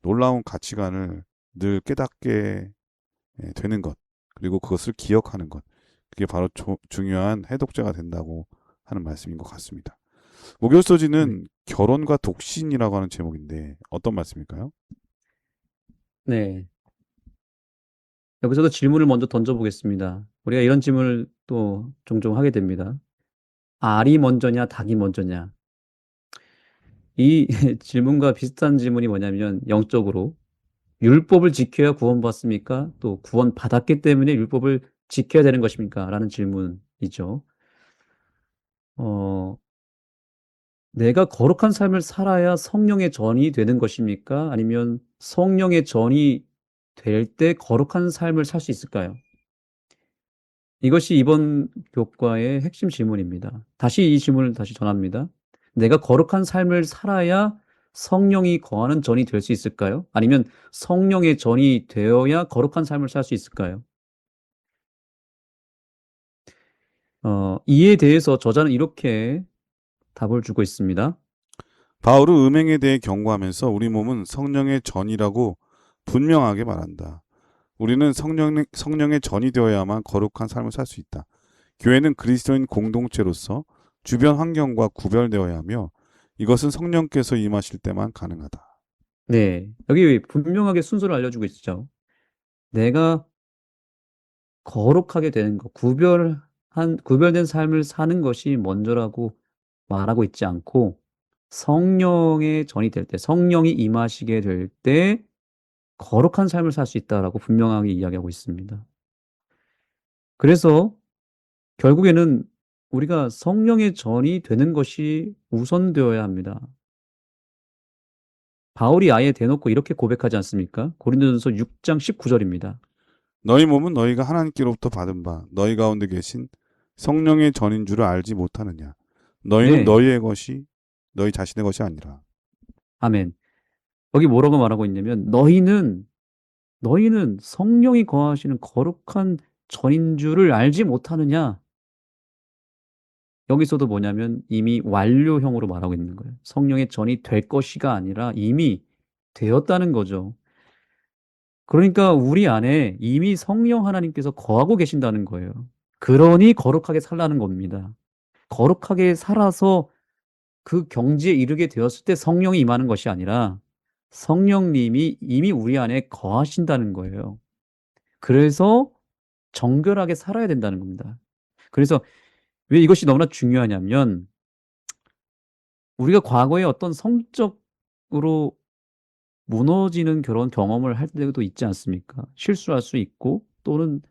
놀라운 가치관을 늘 깨닫게 되는 것, 그리고 그것을 기억하는 것, 그게 바로 중요한 해독제가 된다고 하는 말씀인 것 같습니다. 목요 네. 소지는 결혼과 독신이라고 하는 제목인데 어떤 말씀일까요? 네. 여기서도 질문을 먼저 던져보겠습니다. 우리가 이런 질문을 또 종종 하게 됩니다. 알이 먼저냐, 닭이 먼저냐? 이 질문과 비슷한 질문이 뭐냐면, 영적으로 율법을 지켜야 구원받습니까? 또 구원받았기 때문에 율법을 지켜야 되는 것입니까? 라는 질문이죠. 어, 내가 거룩한 삶을 살아야 성령의 전이 되는 것입니까? 아니면 성령의 전이 될 때 거룩한 삶을 살 수 있을까요? 이것이 이번 교과의 핵심 질문입니다. 다시 이 질문을 다시 전합니다. 내가 거룩한 삶을 살아야 성령이 거하는 전이 될 수 있을까요? 아니면 성령의 전이 되어야 거룩한 삶을 살 수 있을까요? 이에 대해서 저자는 이렇게 답을 주고 있습니다. 바울은 음행에 대해 경고하면서 우리 몸은 성령의 전이라고 분명하게 말한다. 우리는 성령의 전이 되어야만 거룩한 삶을 살 수 있다. 교회는 그리스도인 공동체로서 주변 환경과 구별되어야 하며 이것은 성령께서 임하실 때만 가능하다. 네, 여기 분명하게 순서를 알려주고 있죠. 내가 거룩하게 되는 것, 구별된 삶을 사는 것이 먼저라고 말하고 있지 않고, 성령의 전이 될 때, 성령이 임하시게 될 때 거룩한 삶을 살 수 있다라고 분명하게 이야기하고 있습니다. 그래서 결국에는 우리가 성령의 전이 되는 것이 우선되어야 합니다. 바울이 아예 대놓고 이렇게 고백하지 않습니까? 고린도전서 6장 19절입니다. 너희 몸은 너희가 하나님께로부터 받은 바 너희 가운데 계신 성령의 전인 줄을 알지 못하느냐. 너희는 네, 너희의 것이 너희 자신의 것이 아니라. 아멘. 여기 뭐라고 말하고 있냐면, 너희는 성령이 거하시는 거룩한 전인 줄을 알지 못하느냐? 여기서도 뭐냐면 이미 완료형으로 말하고 있는 거예요. 성령의 전이 될 것이가 아니라 이미 되었다는 거죠. 그러니까 우리 안에 이미 성령 하나님께서 거하고 계신다는 거예요. 그러니 거룩하게 살라는 겁니다. 거룩하게 살아서 그 경지에 이르게 되었을 때 성령이 임하는 것이 아니라 성령님이 이미 우리 안에 거하신다는 거예요. 그래서 정결하게 살아야 된다는 겁니다. 그래서 왜 이것이 너무나 중요하냐면 우리가 과거에 어떤 성적으로 무너지는 그런 경험을 할 때도 있지 않습니까? 실수할 수 있고 또는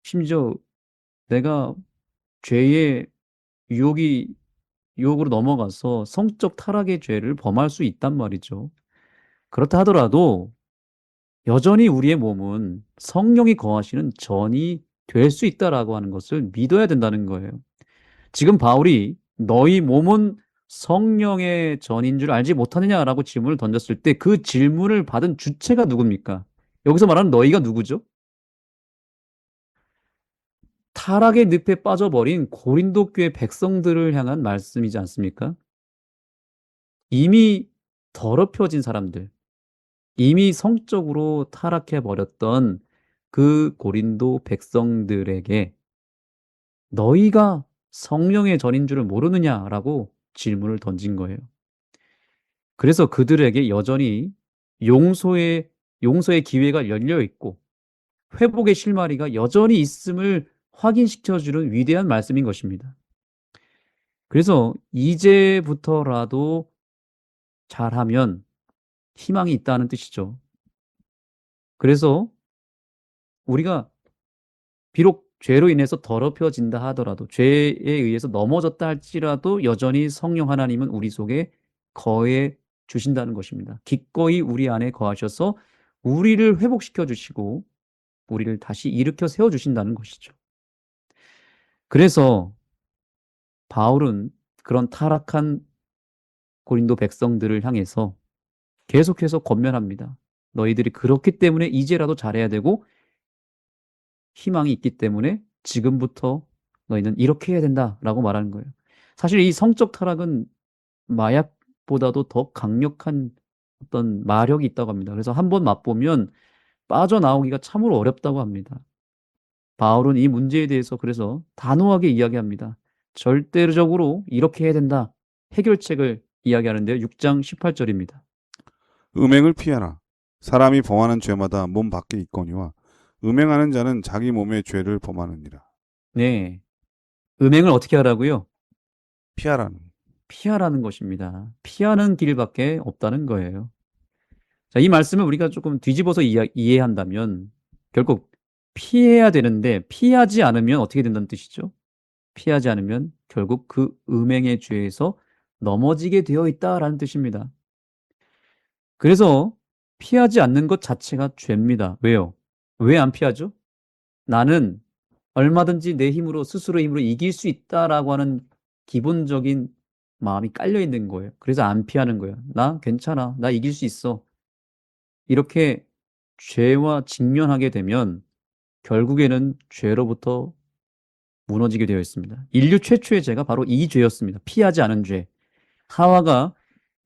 심지어 내가 죄의 유혹으로 넘어가서 성적 타락의 죄를 범할 수 있단 말이죠. 그렇다 하더라도 여전히 우리의 몸은 성령이 거하시는 전이 될 수 있다라고 하는 것을 믿어야 된다는 거예요. 지금 바울이 너희 몸은 성령의 전인 줄 알지 못하느냐라고 질문을 던졌을 때 그 질문을 받은 주체가 누굽니까? 여기서 말하는 너희가 누구죠? 타락의 늪에 빠져버린 고린도 교회 백성들을 향한 말씀이지 않습니까? 이미 더럽혀진 사람들, 이미 성적으로 타락해 버렸던 그 고린도 백성들에게 너희가 성령의 전인 줄을 모르느냐라고 질문을 던진 거예요. 그래서 그들에게 여전히 용서의 기회가 열려 있고 회복의 실마리가 여전히 있음을 확인시켜 주는 위대한 말씀인 것입니다. 그래서 이제부터라도 잘하면 희망이 있다는 뜻이죠. 그래서 우리가 비록 죄로 인해서 더럽혀진다 하더라도 죄에 의해서 넘어졌다 할지라도 여전히 성령 하나님은 우리 속에 거해 주신다는 것입니다. 기꺼이 우리 안에 거하셔서 우리를 회복시켜 주시고 우리를 다시 일으켜 세워 주신다는 것이죠. 그래서 바울은 그런 타락한 고린도 백성들을 향해서 계속해서 권면합니다. 너희들이 그렇기 때문에 이제라도 잘해야 되고 희망이 있기 때문에 지금부터 너희는 이렇게 해야 된다라고 말하는 거예요. 사실 이 성적 타락은 마약보다도 더 강력한 어떤 마력이 있다고 합니다. 그래서 한번 맛보면 빠져나오기가 참으로 어렵다고 합니다. 바울은 이 문제에 대해서 그래서 단호하게 이야기합니다. 절대적으로 이렇게 해야 된다. 해결책을 이야기하는데요. 6장 18절입니다. 음행을 피하라. 사람이 범하는 죄마다 몸 밖에 있거니와 음행하는 자는 자기 몸의 죄를 범하느니라. 네. 음행을 어떻게 하라고요? 피하라는. 피하라는 것입니다. 피하는 길밖에 없다는 거예요. 자, 이 말씀을 우리가 조금 뒤집어서 이해한다면 결국 피해야 되는데 피하지 않으면 어떻게 된다는 뜻이죠? 피하지 않으면 결국 그 음행의 죄에서 넘어지게 되어 있다라는 뜻입니다. 그래서 피하지 않는 것 자체가 죄입니다. 왜요? 왜 안 피하죠? 나는 얼마든지 내 힘으로 스스로의 힘으로 이길 수 있다라고 하는 기본적인 마음이 깔려 있는 거예요. 그래서 안 피하는 거예요. 나 괜찮아. 나 이길 수 있어. 이렇게 죄와 직면하게 되면 결국에는 죄로부터 무너지게 되어 있습니다. 인류 최초의 죄가 바로 이 죄였습니다. 피하지 않은 죄. 하와가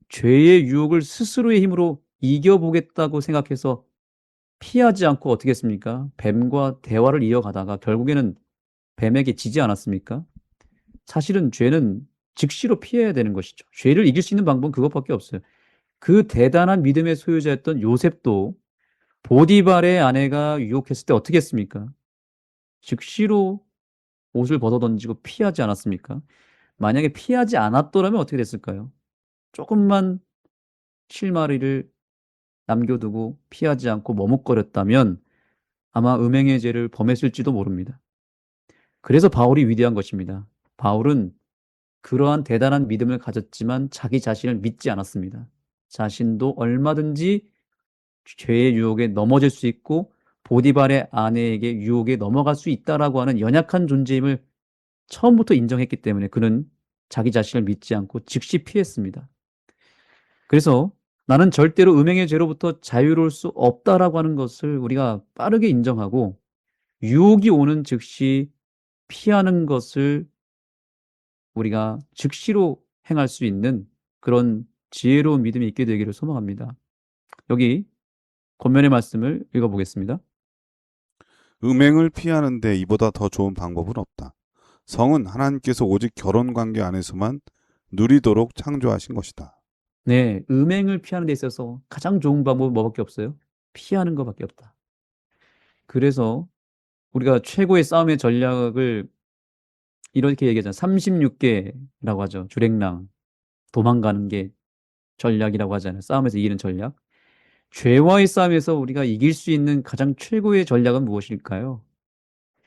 죄의 유혹을 스스로의 힘으로 이겨보겠다고 생각해서 피하지 않고 어떻게 했습니까? 뱀과 대화를 이어가다가 결국에는 뱀에게 지지 않았습니까? 사실은 죄는 즉시로 피해야 되는 것이죠. 죄를 이길 수 있는 방법은 그것밖에 없어요. 그 대단한 믿음의 소유자였던 요셉도 보디발의 아내가 유혹했을 때 어떻게 했습니까? 즉시로 옷을 벗어 던지고 피하지 않았습니까? 만약에 피하지 않았더라면 어떻게 됐을까요? 조금만 실마리를 남겨두고 피하지 않고 머뭇거렸다면 아마 음행의 죄를 범했을지도 모릅니다. 그래서 바울이 위대한 것입니다. 바울은 그러한 대단한 믿음을 가졌지만 자기 자신을 믿지 않았습니다. 자신도 얼마든지 죄의 유혹에 넘어질 수 있고 보디발의 아내에게 유혹에 넘어갈 수 있다라고 하는 연약한 존재임을 처음부터 인정했기 때문에 그는 자기 자신을 믿지 않고 즉시 피했습니다. 그래서 나는 절대로 음행의 죄로부터 자유로울 수 없다라고 하는 것을 우리가 빠르게 인정하고 유혹이 오는 즉시 피하는 것을 우리가 즉시로 행할 수 있는 그런 지혜로운 믿음이 있게 되기를 소망합니다. 여기 권면의 말씀을 읽어보겠습니다. 음행을 피하는데 이보다 더 좋은 방법은 없다. 성은 하나님께서 오직 결혼 관계 안에서만 누리도록 창조하신 것이다. 네, 음행을 피하는 데 있어서 가장 좋은 방법은 뭐밖에 없어요? 피하는 것밖에 없다. 그래서 우리가 최고의 싸움의 전략을 이렇게 얘기하잖아요. 36개라고 하죠. 주랭랑, 도망가는 게 전략이라고 하잖아요. 싸움에서 이기는 전략. 죄와의 싸움에서 우리가 이길 수 있는 가장 최고의 전략은 무엇일까요?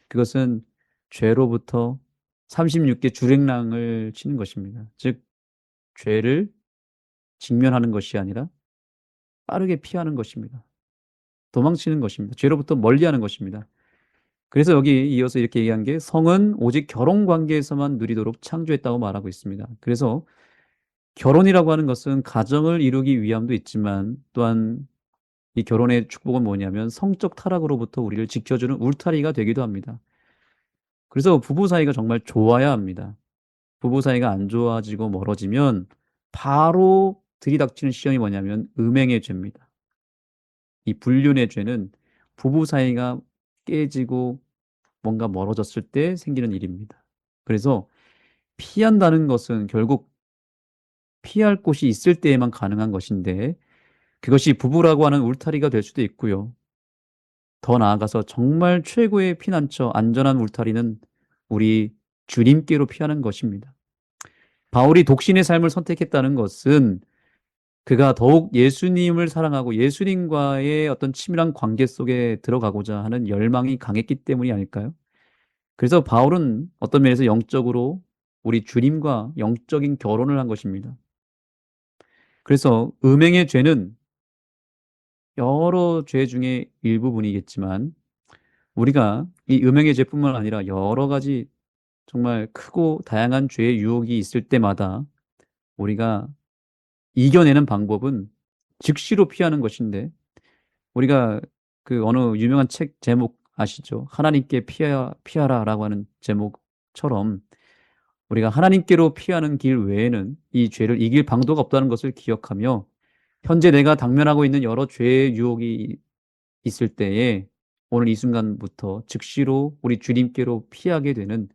그것은 죄로부터 36개 주랭랑을 치는 것입니다. 즉, 죄를 직면하는 것이 아니라 빠르게 피하는 것입니다. 도망치는 것입니다. 죄로부터 멀리하는 것입니다. 그래서 여기 이어서 이렇게 얘기한 게 성은 오직 결혼 관계에서만 누리도록 창조했다고 말하고 있습니다. 그래서 결혼이라고 하는 것은 가정을 이루기 위함도 있지만 또한 이 결혼의 축복은 뭐냐면 성적 타락으로부터 우리를 지켜주는 울타리가 되기도 합니다. 그래서 부부 사이가 정말 좋아야 합니다. 부부 사이가 안 좋아지고 멀어지면 바로 들이닥치는 시험이 뭐냐면 음행의 죄입니다. 이 불륜의 죄는 부부 사이가 깨지고 뭔가 멀어졌을 때 생기는 일입니다. 그래서 피한다는 것은 결국 피할 곳이 있을 때에만 가능한 것인데 그것이 부부라고 하는 울타리가 될 수도 있고요. 더 나아가서 정말 최고의 피난처, 안전한 울타리는 우리 주님께로 피하는 것입니다. 바울이 독신의 삶을 선택했다는 것은 그가 더욱 예수님을 사랑하고 예수님과의 어떤 친밀한 관계 속에 들어가고자 하는 열망이 강했기 때문이 아닐까요? 그래서 바울은 어떤 면에서 영적으로 우리 주님과 영적인 결혼을 한 것입니다. 그래서 음행의 죄는 여러 죄 중에 일부분이겠지만 우리가 이 음행의 죄뿐만 아니라 여러 가지 정말 크고 다양한 죄의 유혹이 있을 때마다 우리가 이겨내는 방법은 즉시로 피하는 것인데 우리가 그 어느 유명한 책 제목 아시죠? 하나님께 피하라라고 하는 제목처럼 우리가 하나님께로 피하는 길 외에는 이 죄를 이길 방도가 없다는 것을 기억하며 현재 내가 당면하고 있는 여러 죄의 유혹이 있을 때에 오늘 이 순간부터 즉시로 우리 주님께로 피하게 되는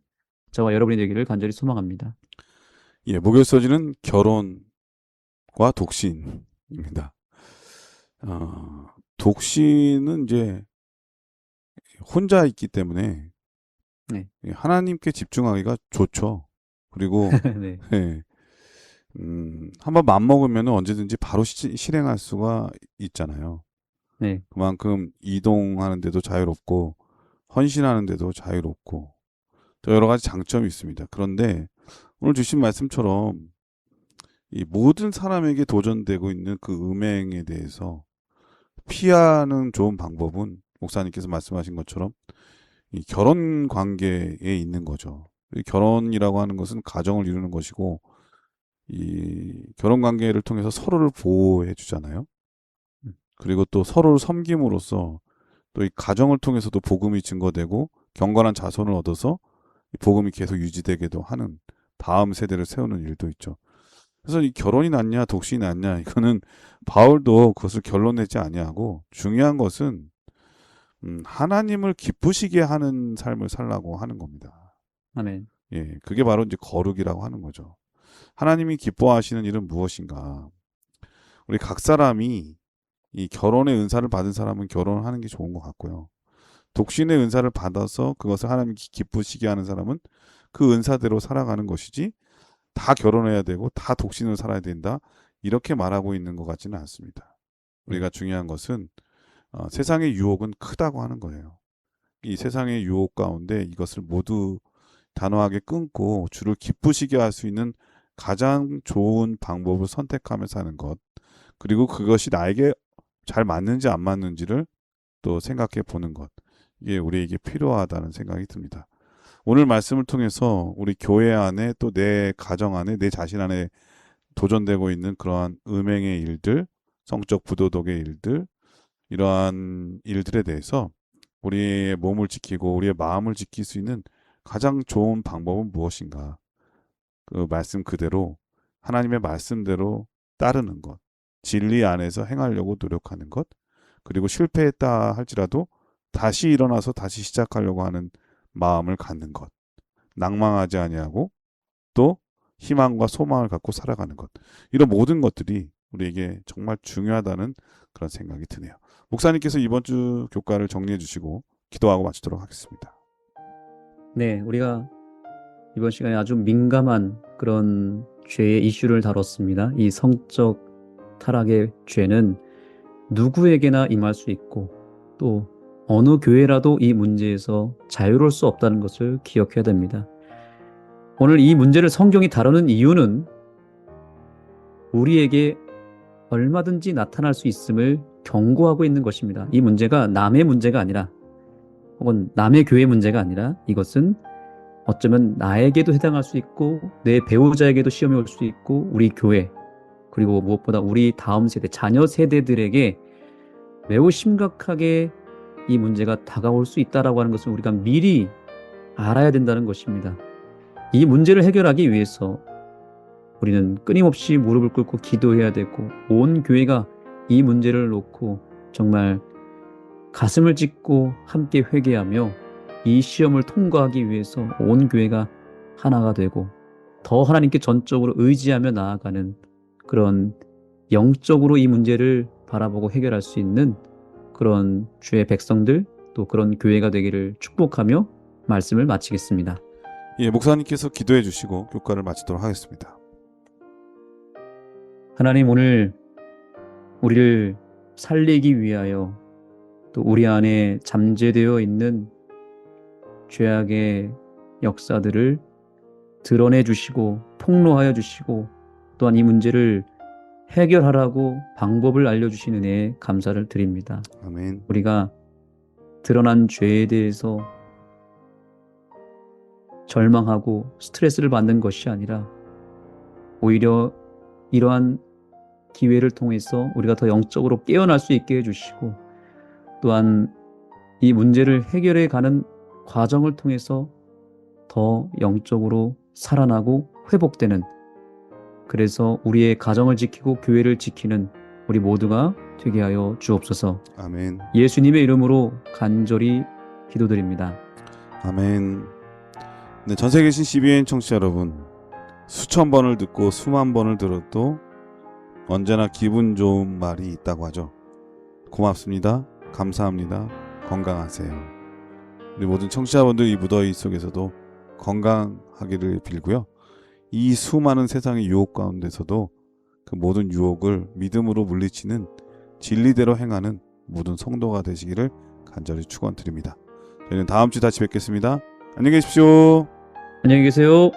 저와 여러분이 되기를 간절히 소망합니다. 예, 목요일 서지는 결혼과 독신입니다. 독신은 이제 혼자 있기 때문에 네. 하나님께 집중하기가 좋죠. 그리고 네. 예, 한번 맘먹으면 언제든지 바로 실행할 수가 있잖아요. 네. 그만큼 이동하는 데도 자유롭고 헌신하는 데도 자유롭고 또 여러 가지 장점이 있습니다. 그런데 오늘 주신 말씀처럼 이 모든 사람에게 도전되고 있는 그 음행에 대해서 피하는 좋은 방법은 목사님께서 말씀하신 것처럼 이 결혼 관계에 있는 거죠. 이 결혼이라고 하는 것은 가정을 이루는 것이고 이 결혼 관계를 통해서 서로를 보호해 주잖아요. 그리고 또 서로를 섬김으로써 또 이 가정을 통해서도 복음이 증거되고 경건한 자손을 얻어서 이 복음이 계속 유지되게도 하는 다음 세대를 세우는 일도 있죠. 그래서 이 결혼이 낫냐 독신이 낫냐 이거는 바울도 그것을 결론내지 아니하고 중요한 것은 하나님을 기쁘시게 하는 삶을 살라고 하는 겁니다. 아멘. 예, 그게 바로 이제 거룩이라고 하는 거죠. 하나님이 기뻐하시는 일은 무엇인가? 우리 각 사람이 이 결혼의 은사를 받은 사람은 결혼하는 게 좋은 것 같고요. 독신의 은사를 받아서 그것을 하나님이 기쁘시게 하는 사람은 그 은사대로 살아가는 것이지 다 결혼해야 되고 다 독신으로 살아야 된다 이렇게 말하고 있는 것 같지는 않습니다. 우리가 중요한 것은 세상의 유혹은 크다고 하는 거예요. 이 세상의 유혹 가운데 이것을 모두 단호하게 끊고 주를 기쁘시게 할 수 있는 가장 좋은 방법을 선택하며 사는 것 그리고 그것이 나에게 잘 맞는지 안 맞는지를 또 생각해 보는 것 이게 우리에게 필요하다는 생각이 듭니다. 오늘 말씀을 통해서 우리 교회 안에 또 내 가정 안에 내 자신 안에 도전되고 있는 그러한 음행의 일들 성적 부도덕의 일들 이러한 일들에 대해서 우리의 몸을 지키고 우리의 마음을 지킬 수 있는 가장 좋은 방법은 무엇인가? 그 말씀 그대로 하나님의 말씀대로 따르는 것, 진리 안에서 행하려고 노력하는 것, 그리고 실패했다 할지라도 다시 일어나서 다시 시작하려고 하는 마음을 갖는 것. 낭망하지 아니하고 또 희망과 소망을 갖고 살아가는 것. 이런 모든 것들이 우리에게 정말 중요하다는 그런 생각이 드네요. 목사님께서 이번 주 교과를 정리해 주시고 기도하고 마치도록 하겠습니다. 네, 우리가 이번 시간에 아주 민감한 그런 죄의 이슈를 다뤘습니다. 이 성적 타락의 죄는 누구에게나 임할 수 있고 또 어느 교회라도 이 문제에서 자유로울 수 없다는 것을 기억해야 됩니다. 오늘 이 문제를 성경이 다루는 이유는 우리에게 얼마든지 나타날 수 있음을 경고하고 있는 것입니다. 이 문제가 남의 문제가 아니라 혹은 남의 교회 문제가 아니라 이것은 어쩌면 나에게도 해당할 수 있고 내 배우자에게도 시험이 올 수 있고 우리 교회 그리고 무엇보다 우리 다음 세대, 자녀 세대들에게 매우 심각하게 이 문제가 다가올 수 있다라고 하는 것을 우리가 미리 알아야 된다는 것입니다. 이 문제를 해결하기 위해서 우리는 끊임없이 무릎을 꿇고 기도해야 되고 온 교회가 이 문제를 놓고 정말 가슴을 찢고 함께 회개하며 이 시험을 통과하기 위해서 온 교회가 하나가 되고 더 하나님께 전적으로 의지하며 나아가는 그런 영적으로 이 문제를 바라보고 해결할 수 있는 그런 주의 백성들 또 그런 교회가 되기를 축복하며 말씀을 마치겠습니다. 예, 목사님께서 기도해 주시고 교과를 마치도록 하겠습니다. 하나님, 오늘 우리를 살리기 위하여 또 우리 안에 잠재되어 있는 죄악의 역사들을 드러내 주시고 폭로하여 주시고 또한 이 문제를 해결하라고 방법을 알려주신 은혜에 감사를 드립니다. 아멘. 우리가 드러난 죄에 대해서 절망하고 스트레스를 받는 것이 아니라 오히려 이러한 기회를 통해서 우리가 더 영적으로 깨어날 수 있게 해주시고 또한 이 문제를 해결해 가는 과정을 통해서 더 영적으로 살아나고 회복되는, 그래서 우리의 가정을 지키고 교회를 지키는 우리 모두가 되게 하여 주옵소서. 아멘. 예수님의 이름으로 간절히 기도드립니다. 아멘. 네, 전 세계 계신 CBN 청취자 여러분, 수천 번을 듣고 수만 번을 들어도 언제나 기분 좋은 말이 있다고 하죠. 고맙습니다. 감사합니다. 건강하세요. 우리 모든 청취자분들 이 무더위 속에서도 건강하기를 빌고요. 이 수많은 세상의 유혹 가운데서도 그 모든 유혹을 믿음으로 물리치는 진리대로 행하는 모든 성도가 되시기를 간절히 축원드립니다. 저희는 다음 주 다시 뵙겠습니다. 안녕히 계십시오. 안녕히 계세요.